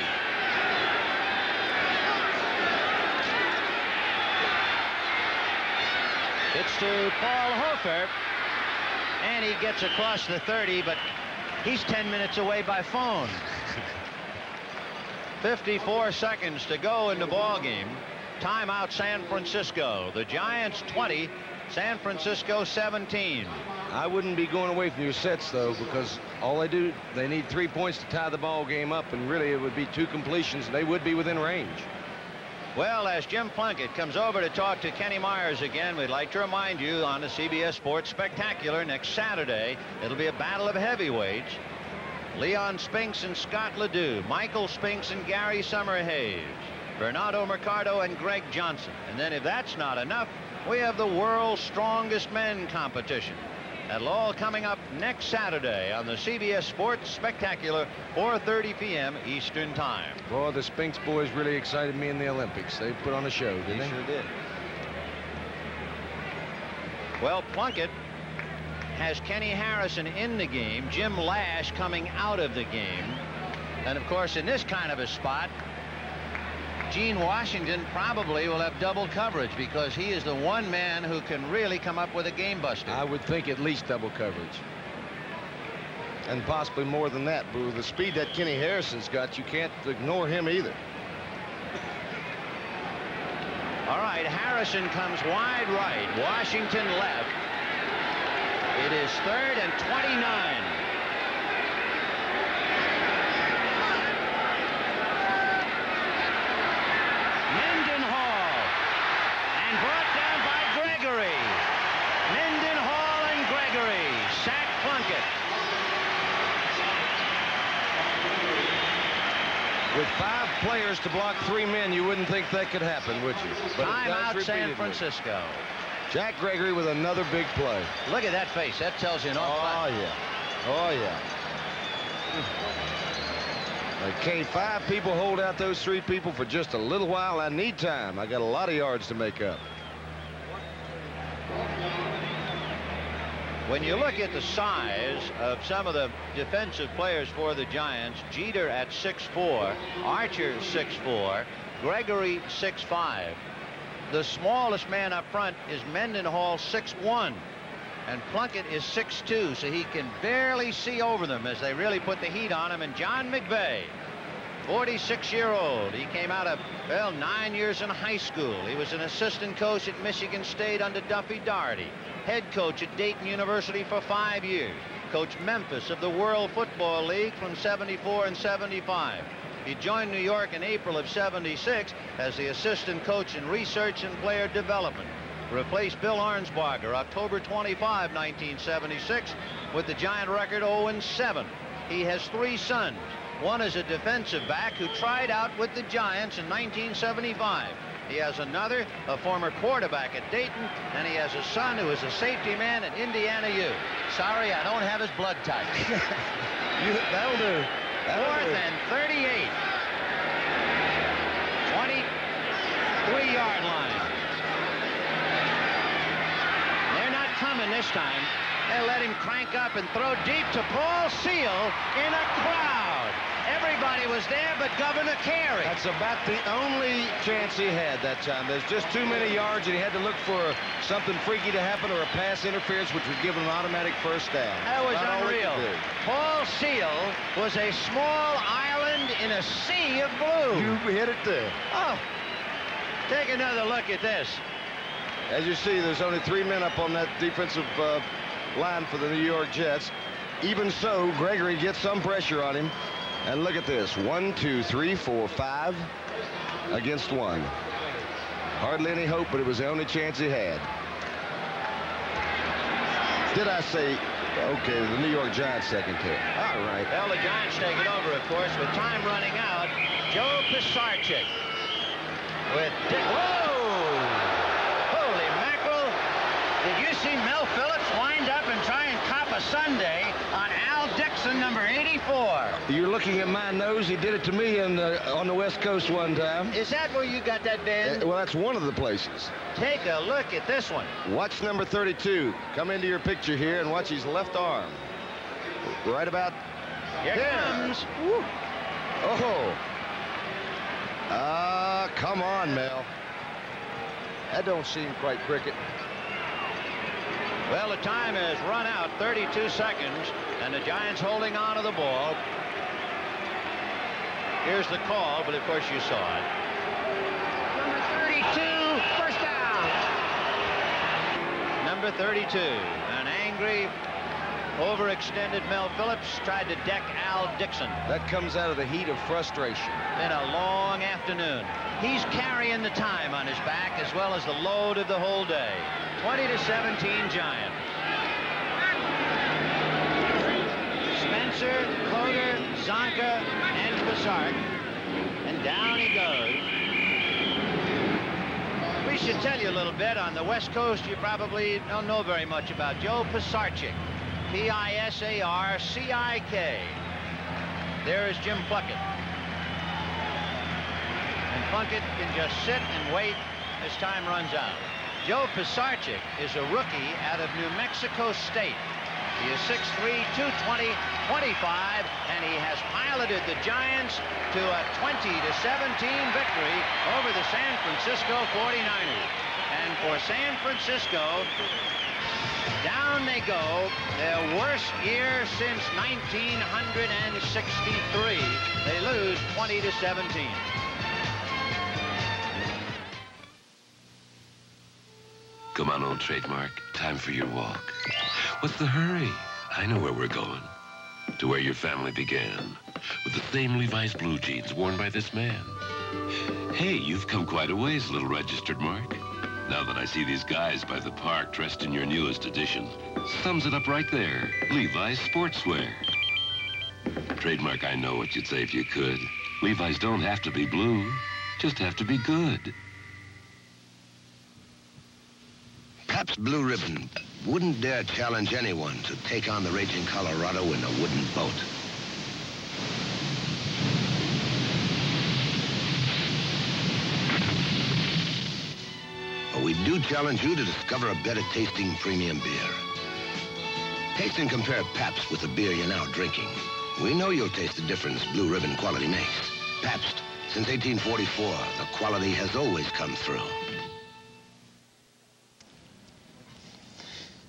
It's to Paul Hofer. And he gets across the 30, but he's 10 minutes away by phone. 54 seconds to go in the ball game. Timeout San Francisco. The Giants 20, San Francisco 17. I wouldn't be going away from your sets, though, because all they do, they need 3 points to tie the ball game up, and really it would be 2 completions, and they would be within range. Well, as Jim Plunkett comes over to talk to Kenny Myers again, we'd like to remind you on the CBS Sports Spectacular next Saturday, it'll be a battle of heavyweights. Leon Spinks and Scott Ledoux, Michael Spinks and Gary Summerhays, Bernardo Mercado and Greg Johnson. And then if that's not enough, we have the world's strongest men competition. That'll all coming up next Saturday on the CBS Sports Spectacular, 4:30 p.m. Eastern Time. Boy, the Spinks boys really excited me in the Olympics. They put on a show, didn't they? Sure did. Well, Plunkett has Kenny Harrison in the game, Jim Lash coming out of the game. And, of course, in this kind of a spot, Gene Washington probably will have double coverage because he is the one man who can really come up with a game buster. I would think at least double coverage. And possibly more than that, but with the speed that Kenny Harrison's got, you can't ignore him either. All right, Harrison comes wide right, Washington left. It is 3rd and 29. With 5 players to block 3 men, you wouldn't think that could happen, would you? But Time out, San Francisco. Jack Gregory with another big play. Look at that face. That tells you an awful lot. Oh, yeah. Oh, yeah. Okay, 5 people hold out those 3 people for just a little while. I need time. I got a lot of yards to make up. When you look at the size of some of the defensive players for the Giants, Jeter at 6'4", Archer 6'4", Gregory 6'5". The smallest man up front is Mendenhall 6'1", and Plunkett is 6'2", so he can barely see over them as they really put the heat on him. And John McVay, 46-year-old. He came out of, well, 9 years in high school. He was an assistant coach at Michigan State under Duffy Daugherty. Head coach at Dayton University for 5 years. Coached Memphis of the World Football League from 74 and 75. He joined New York in April of 76 as the assistant coach in research and player development. Replaced Bill Arnsparger October 25, 1976 with the Giant record 0-7. He has 3 sons. One is a defensive back who tried out with the Giants in 1975. He has another, a former quarterback at Dayton, and he has a son who is a safety man at Indiana U. Sorry, I don't have his blood type. That'll do. Fourth and 38. 23-yard line. They're not coming this time. They'll let him crank up and throw deep to Paul Seal in a crowd. Everybody was there but Governor Carey. That's about the only chance he had that time. There's just too many yards, and he had to look for something freaky to happen or a pass interference, which would give him an automatic first down. That was About all he unreal. could do. Paul Seal was a small island in a sea of blue. You hit it there. Oh, take another look at this. As you see, there's only 3 men up on that defensive line for the New York Jets. Even so, Gregory gets some pressure on him. And look at this. 1, 2, 3, 4, 5 against 1. Hardly any hope, but it was the only chance he had. Did I say, okay, the New York Giants second here. All right. Well, the Giants take it over, of course, with time running out. Joe Pisarcik with Dick. Whoa! Holy mackerel. Did you see Mel Phillips wind up and try and cop a Sunday on Al Dixon, number 84? You're looking at my nose. He did it to me on the West Coast one time. Is that where you got that, Ben? Well, that's one of the places. Take a look at this one. Watch number 32. Come into your picture here and watch his left arm. Right about here. Comes. Woo. Oh. Come on, Mel. That don't seem quite cricket. Well, the time has run out, 32 seconds, and the Giants holding on to the ball. Here's the call, but of course you saw it. Number 32, first down. Number 32, an angry, overextended Mel Phillips tried to deck Al Dixon. That comes out of the heat of frustration. Been a long afternoon. He's carrying the time on his back as well as the load of the whole day. 20-17 Giant. Spencer, Coder, Zonka, and Pisark. And down he goes. We should tell you a little bit. On the West Coast, you probably don't know very much about Joe Pisarcik. P-I-S-A-R-C-I-K. There is Jim Plunkett. And Plunkett can just sit and wait as time runs out. Joe Pisarcik is a rookie out of New Mexico State. He is 6'3", 220, 25, and he has piloted the Giants to a 20-17 victory over the San Francisco 49ers. And for San Francisco, down they go, their worst year since 1963. They lose 20-17. Come on, old Trademark. Time for your walk. What's the hurry? I know where we're going. To where your family began. With the same Levi's blue jeans worn by this man. Hey, you've come quite a ways, little registered Mark. Now that I see these guys by the park dressed in your newest edition, sums it up right there. Levi's sportswear. Trademark, I know what you'd say if you could. Levi's don't have to be blue, just have to be good. Pabst Blue Ribbon wouldn't dare challenge anyone to take on the raging Colorado in a wooden boat. But we do challenge you to discover a better tasting premium beer. Taste and compare Pabst with the beer you're now drinking. We know you'll taste the difference Blue Ribbon quality makes. Pabst, since 1844, the quality has always come through.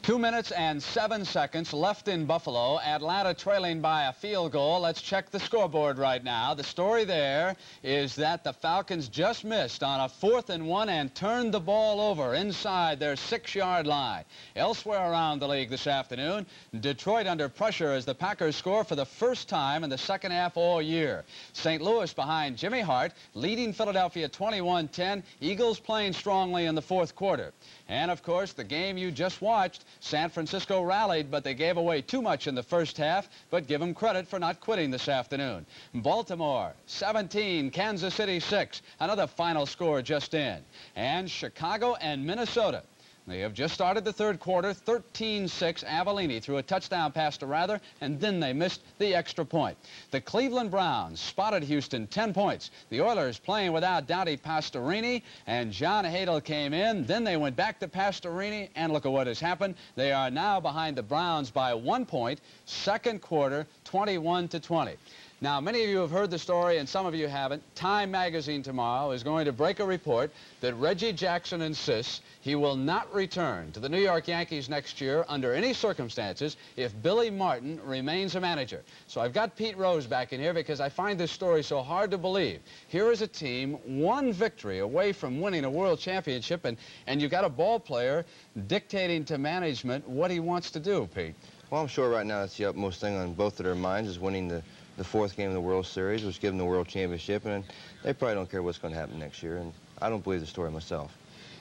2 minutes and 7 seconds left in Buffalo. Atlanta trailing by a field goal. Let's check the scoreboard right now. The story there is that the Falcons just missed on a 4th and 1 and turned the ball over inside their 6-yard line. Elsewhere around the league this afternoon, Detroit under pressure as the Packers score for the first time in the second half all year. St. Louis behind Jimmy Hart, leading Philadelphia 21-10. Eagles playing strongly in the 4th quarter. And, of course, the game you just watched, San Francisco rallied, but they gave away too much in the first half, but give them credit for not quitting this afternoon. Baltimore, 17, Kansas City, 6. Another final score just in. And Chicago and Minnesota. They have just started the 3rd quarter, 13-6. Avellini threw a touchdown pass to Rather, and then they missed the extra point. The Cleveland Browns spotted Houston 10 points. The Oilers playing without Dante Pastorini, and John Hadel came in. Then they went back to Pastorini, and look at what has happened. They are now behind the Browns by 1 point, 2nd quarter, 21-20. Now, many of you have heard the story, and some of you haven't. Time magazine tomorrow is going to break a report that Reggie Jackson insists he will not return to the New York Yankees next year under any circumstances if Billy Martin remains a manager. So I've got Pete Rose back in here because I find this story so hard to believe. Here is a team 1 victory away from winning a world championship, and you've got a ball player dictating to management what he wants to do, Pete. Well, I'm sure right now that's the utmost thing on both of their minds is winning the 4th game of the World Series, which gives them the World Championship, and they probably don't care what's going to happen next year, and I don't believe the story myself.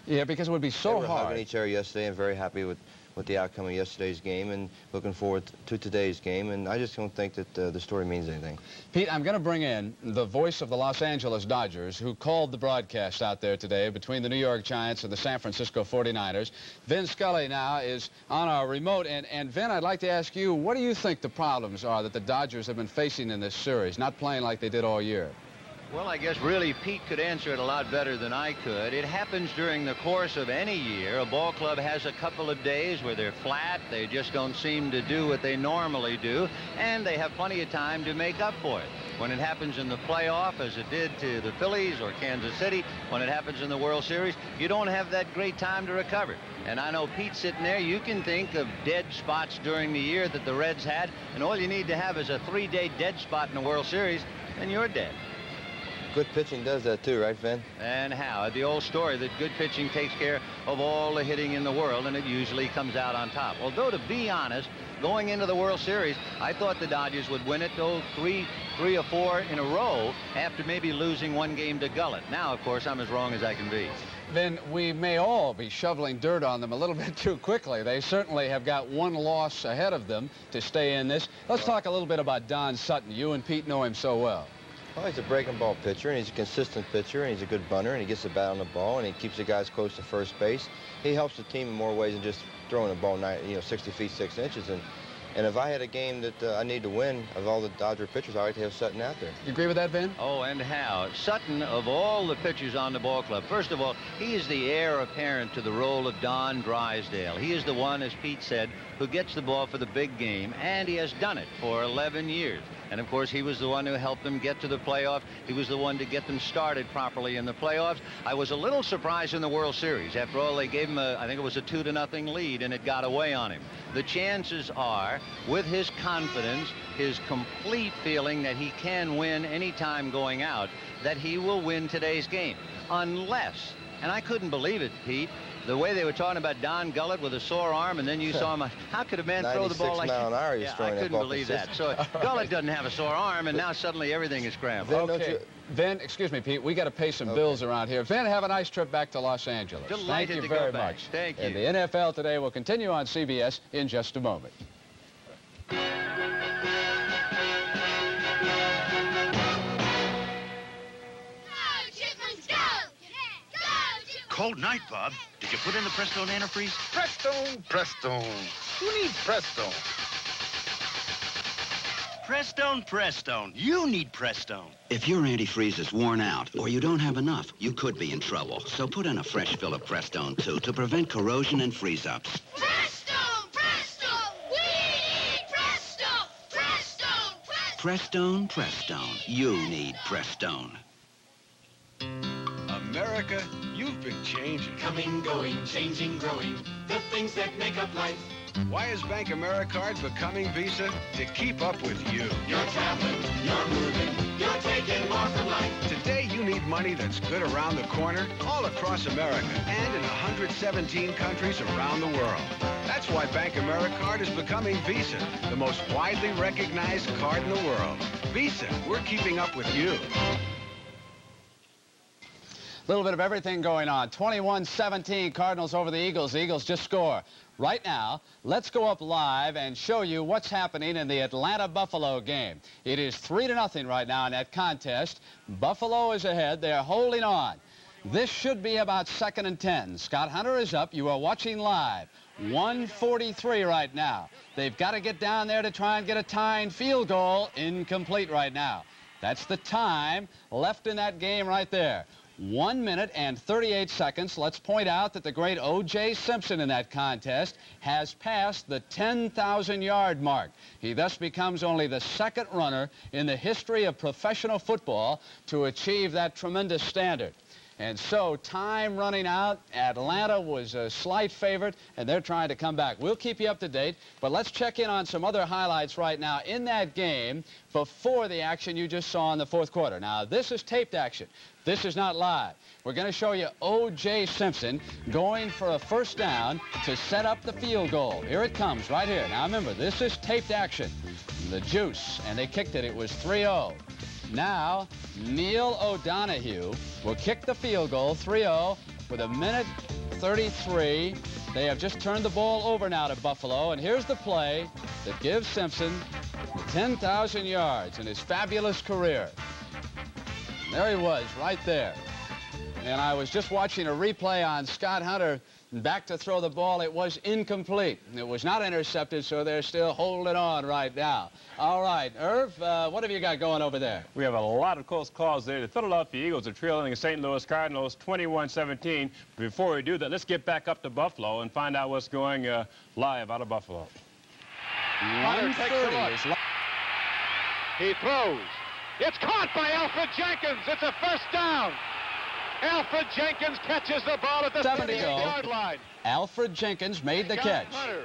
Yeah, because it would be so hard. They were hugging each other yesterday and very happy with the outcome of yesterday's game and looking forward to today's game, and I just don't think that the story means anything. Pete, I'm going to bring in the voice of the Los Angeles Dodgers, who called the broadcast out there today between the New York Giants and the San Francisco 49ers. Vin Scully now is on our remote, and Vin, I'd like to ask you, what do you think the problems are that the Dodgers have been facing in this series, not playing like they did all year? Well, I guess really Pete could answer it a lot better than I could. It happens during the course of any year. A ball club has a couple of days where they're flat. They just don't seem to do what they normally do, and they have plenty of time to make up for it. When it happens in the playoff, as it did to the Phillies or Kansas City, when it happens in the World Series, you don't have that great time to recover. And I know Pete sitting there, you can think of dead spots during the year that the Reds had, and all you need to have is a 3-day dead spot in the World Series, and you're dead. Good pitching does that too, right, Vin? And how? The old story that good pitching takes care of all the hitting in the world, and it usually comes out on top. Although, to be honest, going into the World Series, I thought the Dodgers would win it, though, three or four in a row after maybe losing 1 game to Gullet. Now, of course, I'm as wrong as I can be. Then we may all be shoveling dirt on them a little bit too quickly. They certainly have got 1 loss ahead of them to stay in this. Let's talk a little bit about Don Sutton. You and Pete know him so well. Well, he's a breaking ball pitcher, and he's a consistent pitcher, and he's a good bunter, and he gets the bat on the ball, and he keeps the guys close to first base. He helps the team in more ways than just throwing the ball 60 feet 6 inches. And if I had a game that I need to win of all the Dodger pitchers, I'd like to have Sutton out there. You agree with that, Vin? Oh, and how? Sutton, of all the pitchers on the ball club, first of all, he is the heir apparent to the role of Don Drysdale. He is the one, as Pete said, who gets the ball for the big game, and he has done it for 11 years. And, of course, he was the one who helped them get to the playoffs. He was the one to get them started properly in the playoffs. I was a little surprised in the World Series. After all, they gave him I think it was a 2-0 lead, and it got away on him. The chances are, with his confidence, his complete feeling that he can win any time going out, that he will win today's game. Unless, and I couldn't believe it, Pete, the way they were talking about Don Gullet with a sore arm, and then you saw him. How could a man throw the ball like that? 96 mile an hour he's throwing. I couldn't believe that. So Gullet doesn't have a sore arm, and now suddenly everything is scrambled. Okay. Vin, excuse me, Pete, we got to pay some bills around here. Vin, have a nice trip back to Los Angeles. Delighted Thank you to very go back. much. Thank you. And the NFL Today will continue on CBS in just a moment. cold night, Bob. Did you put in the Prestone antifreeze? Prestone, Prestone. Who needs Prestone? Prestone. You need Prestone. If your antifreeze is worn out or you don't have enough, you could be in trouble. So put in a fresh fill of Prestone, too, to prevent corrosion and freeze-ups. Prestone! We need Prestone! Prestone. You need Prestone. America, you've been changing. Coming, going, changing, growing. The things that make up life. Why is Bank AmeriCard becoming Visa? To keep up with you. You're traveling, you're moving, you're taking more from life. Today, you need money that's good around the corner, all across America, and in 117 countries around the world. That's why Bank AmeriCard is becoming Visa, the most widely recognized card in the world. Visa, we're keeping up with you. A little bit of everything going on. 21-17, Cardinals over the Eagles. The Eagles just score. Right now, let's go up live and show you what's happening in the Atlanta-Buffalo game. It is 3-0 right now in that contest. Buffalo is ahead. They're holding on. This should be about 2nd and 10. Scott Hunter is up. You are watching live. 1:43 right now. They've got to get down there to try and get a tying field goal. Incomplete right now. That's the time left in that game right there. 1 minute and 38 seconds. Let's point out that the great O.J. Simpson in that contest has passed the 10,000-yard mark. He thus becomes only the 2nd runner in the history of professional football to achieve that tremendous standard. And so, time running out. Atlanta was a slight favorite, and they're trying to come back. We'll keep you up to date, but let's check in on some other highlights right now in that game before the action you just saw in the 4th quarter. Now, this is taped action. This is not live. We're going to show you O.J. Simpson going for a 1st down to set up the field goal. Here it comes right here. Now, remember, this is taped action. The Juice, and they kicked it. It was 3-0. Now, Neil O'Donohue will kick the field goal, 3-0, with 1:33. They have just turned the ball over now to Buffalo, and here's the play that gives Simpson 10,000 yards in his fabulous career. And there he was, right there. And I was just watching a replay on Scott Hunter back to throw the ball. It was incomplete. It was not intercepted, so they're still holding on right now. All right, Irv, what have you got going over there? We have a lot of close calls there. The Philadelphia Eagles are trailing the St. Louis Cardinals 21-17. Before we do that, let's get back up to Buffalo and find out what's going live out of Buffalo. Hunter takes a look. He throws. It's caught by Alfred Jenkins. It's a 1st down. Alfred Jenkins catches the ball at the 70-yard line. Alfred Jenkins made the catch. Hunter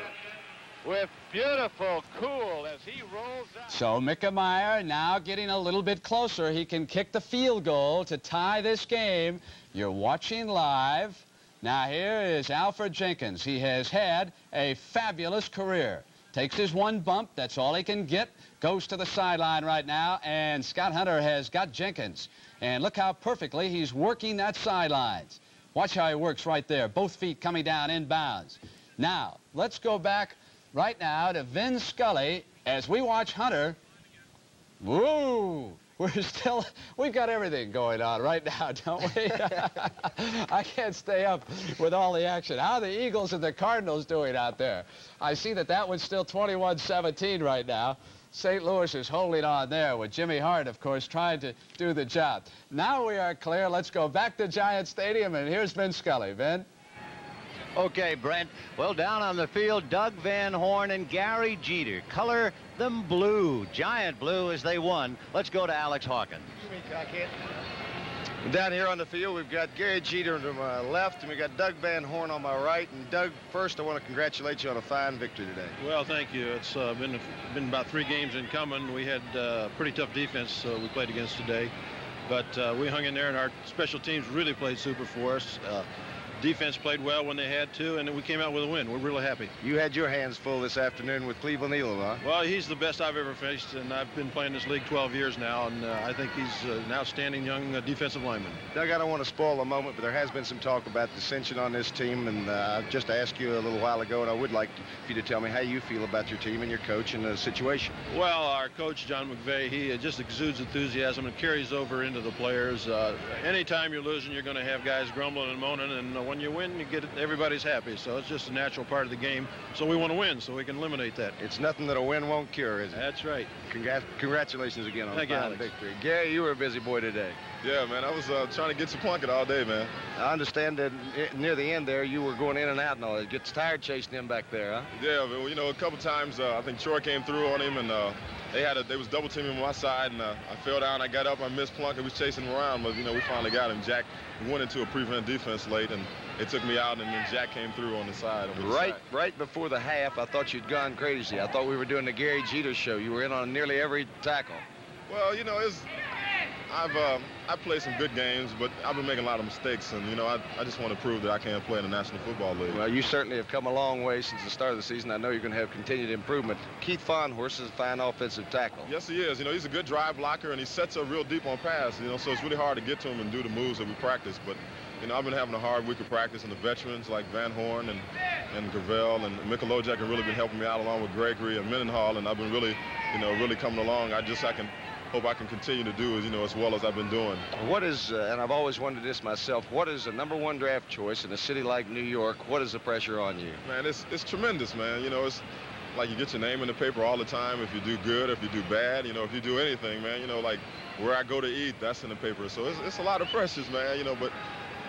with beautiful cool as he rolls out. So Mickemeyer now getting a little bit closer. He can kick the field goal to tie this game. You're watching live. Now here is Alfred Jenkins. He has had a fabulous career. Takes his one bump. That's all he can get. Goes to the sideline right now, and Scott Hunter has got Jenkins. And look how perfectly he's working that sidelines. Watch how he works right there. Both feet coming down inbounds. Now, let's go back right now to Vin Scully as we watch Hunter. Woo! We've got everything going on right now, don't we? I can't stay up with all the action. How are the Eagles and the Cardinals doing out there? I see that one's still 21-17 right now. St. Louis is holding on there with Jimmy Hart, of course, trying to do the job. Now we are clear. Let's go back to Giant Stadium, and here's Vin Scully. Vin? Okay, Brent. Well, down on the field, Doug Van Horn and Gary Jeter. Color them blue, giant blue, as they won. Let's go to Alex Hawkins. Down here on the field, we've got Gary Jeter to my left, and we've got Doug Van Horn on my right. And Doug, first, I want to congratulate you on a fine victory today. Well, thank you. It's been about 3 games in coming. We had pretty tough defense we played against today, but we hung in there, and our special teams really played super for us. Defense played well when they had to, and we came out with a win. We're really happy. You had your hands full this afternoon with Cleveland Elam, huh? Well, he's the best I've ever faced, and I've been playing this league 12 years now, and I think he's an outstanding young defensive lineman. Doug, I don't want to spoil the moment, but there has been some talk about dissension on this team, and I just asked you a little while ago, and I would like for you to tell me how you feel about your team and your coach and the situation. Well, our coach, John McVay, he just exudes enthusiasm and carries over into the players. Anytime you're losing, you're going to have guys grumbling and moaning, and when you win, you get it, everybody's happy. So it's just a natural part of the game. So we want to win so we can eliminate that. It's nothing that a win won't cure, is it? That's right. Congratulations again on the fine Alex. victory. Gary, you were a busy boy today. Yeah, man, I was trying to get you Plunkett all day, man. I understand that near the end there, you were going in and out and all. It gets tired chasing him back there, huh? Yeah, but, you know, a couple times I think Troy came through on him, and they was double teaming on my side, and I fell down. I got up, I missed Plunkett, was chasing him around, but you know we finally got him. Jack went into a prevent defense late, and it took me out, and then Jack came through on the side. Right before the half, I thought you'd gone crazy. I thought we were doing the Gary Jeter show. You were in on nearly every tackle. Well, you know, I played some good games, but I've been making a lot of mistakes, and you know, I just want to prove that I can play in the National Football League. Well, you certainly have come a long way since the start of the season. I know you're going to have continued improvement. Keith Farnhorst is a fine offensive tackle. Yes, he is. You know, he's a good drive blocker, and he sets up real deep on pass. You know, so it's really hard to get to him and do the moves that we practice. But you know, I've been having a hard week of practice, and the veterans like Van Horn and Gravel and Mikulojek have really been helping me out, along with Gregory and Mendenhall, and I've been really, you know, really coming along. I hope I can continue to do, you know, as well as I've been doing. What is, and I've always wondered this myself, what is a #1 draft choice in a city like New York? What is the pressure on you? Man, it's tremendous, man. You know, it's like you get your name in the paper all the time if you do good, if you do bad, you know, if you do anything, man. You know, like where I go to eat, that's in the paper. So it's a lot of pressures, man, you know, but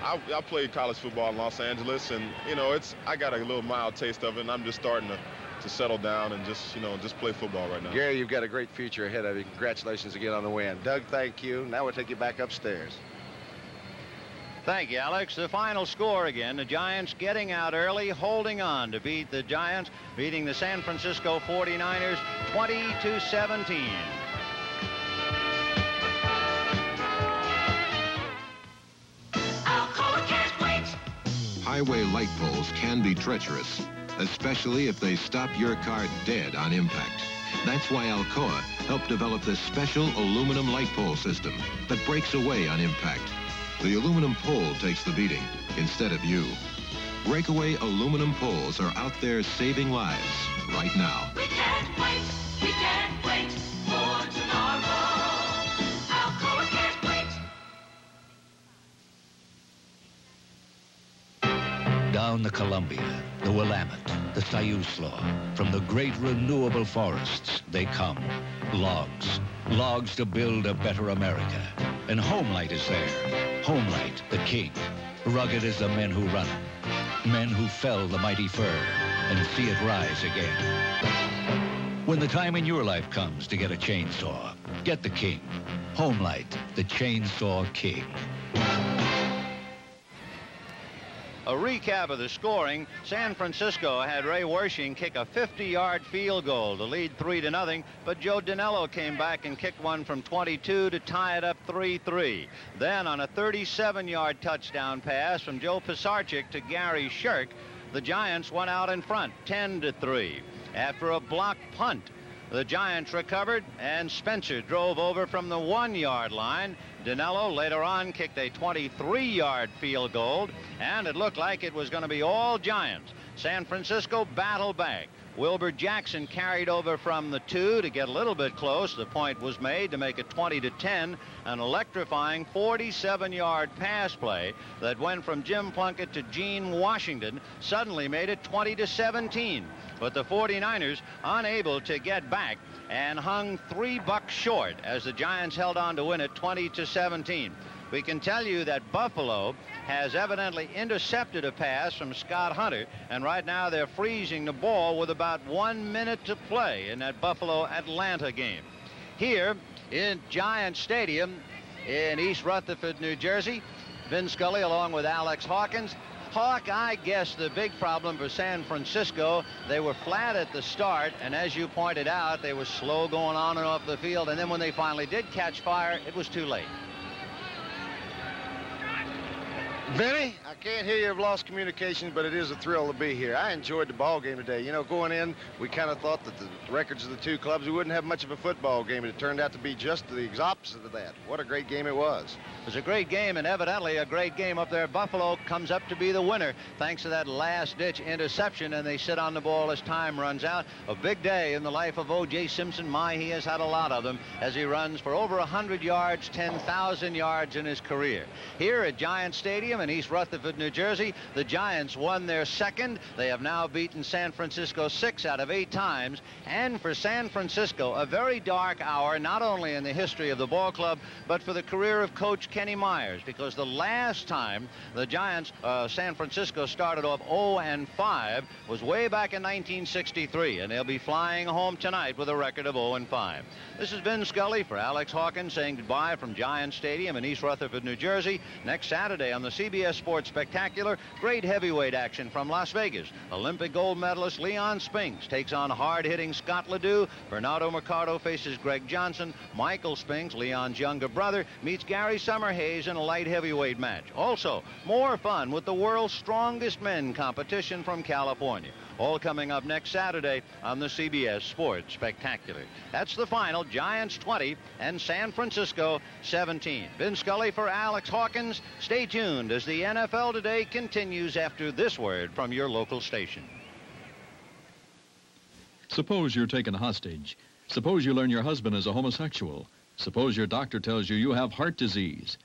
I played college football in Los Angeles, and, you know, I got a little mild taste of it, and I'm just starting to settle down and just play football right now. Gary, you've got a great future ahead of you. Congratulations again on the win. Doug, thank you. Now we'll take you back upstairs. Thank you, Alex. The final score again, the Giants getting out early, holding on to beat the Giants, beating the San Francisco 49ers 20-17. Alcoa can't wait. Highway light poles can be treacherous, especially if they stop your car dead on impact. That's why Alcoa helped develop this special aluminum light pole system that breaks away on impact. The aluminum pole takes the beating instead of you. Breakaway aluminum poles are out there saving lives right now. We can't wait. We can't wait for tomorrow. Alcoa can't wait. Down the Columbia, the Willamette, the Siuslaw, from the great renewable forests, they come. Logs. Logs to build a better America. And Homelight is there. Homelight, the king. Rugged as the men who run it. Men who fell the mighty fir and see it rise again. When the time in your life comes to get a chainsaw, get the king. Homelight, the chainsaw king. A recap of the scoring. San Francisco had Ray Wersching kick a 50-yard field goal to lead 3-0, but Joe Dinello came back and kicked one from 22 to tie it up 3-3. Then on a 37-yard touchdown pass from Joe Pisarcik to Gary Shirk, the Giants went out in front 10-3. After a blocked punt, the Giants recovered, and Spencer drove over from the 1-yard line. Dinello later on kicked a 23-yard field goal, and it looked like it was going to be all Giants. San Francisco battled back. Wilbur Jackson carried over from the 2 to get a little bit close. The point was made to make it 20-10, an electrifying 47-yard pass play that went from Jim Plunkett to Gene Washington suddenly made it 20-17. But the 49ers unable to get back and hung $3 short as the Giants held on to win it 20-17. We can tell you that Buffalo has evidently intercepted a pass from Scott Hunter, and right now they're freezing the ball with about 1 minute to play in that Buffalo-Atlanta game. Here in Giant Stadium in East Rutherford, New Jersey, Vin Scully along with Alex Hawkins. Hawk, I guess the big problem for San Francisco, they were flat at the start, and as you pointed out, they were slow going on and off the field, and then when they finally did catch fire, it was too late. Vinny, I can't hear you've lost communication, but it is a thrill to be here. I enjoyed the ball game today. You know, going in, we kind of thought that the records of the two clubs, we wouldn't have much of a football game, but it turned out to be just the opposite of that. What a great game it was. It was a great game, and evidently a great game up there. Buffalo comes up to be the winner thanks to that last-ditch interception, and they sit on the ball as time runs out. A big day in the life of O.J. Simpson. My, he has had a lot of them as he runs for over 100 yards, 10,000 yards in his career. Here at Giant Stadium, in East Rutherford, New Jersey. The Giants won their second. They have now beaten San Francisco 6 out of 8 times. And for San Francisco, a very dark hour, not only in the history of the ball club, but for the career of Coach Kenny Myers, because the last time the Giants, San Francisco, started off 0-5 was way back in 1963, and they'll be flying home tonight with a record of 0-5. This is Vin Scully for Alex Hawkins saying goodbye from Giant Stadium in East Rutherford, New Jersey. Next Saturday on the CBS Sports Spectacular, great heavyweight action from Las Vegas. Olympic gold medalist Leon Spinks takes on hard-hitting Scott Ledoux. Bernardo Mercado faces Greg Johnson. Michael Spinks, Leon's younger brother, meets Gary Summerhays in a light heavyweight match. Also, more fun with the world's strongest men competition from California. All coming up next Saturday on the CBS Sports Spectacular. That's the final, Giants 20 and San Francisco 17. Vin Scully for Alex Hawkins. Stay tuned as the NFL Today continues after this word from your local station. Suppose you're taken hostage. Suppose you learn your husband is a homosexual. Suppose your doctor tells you you have heart disease.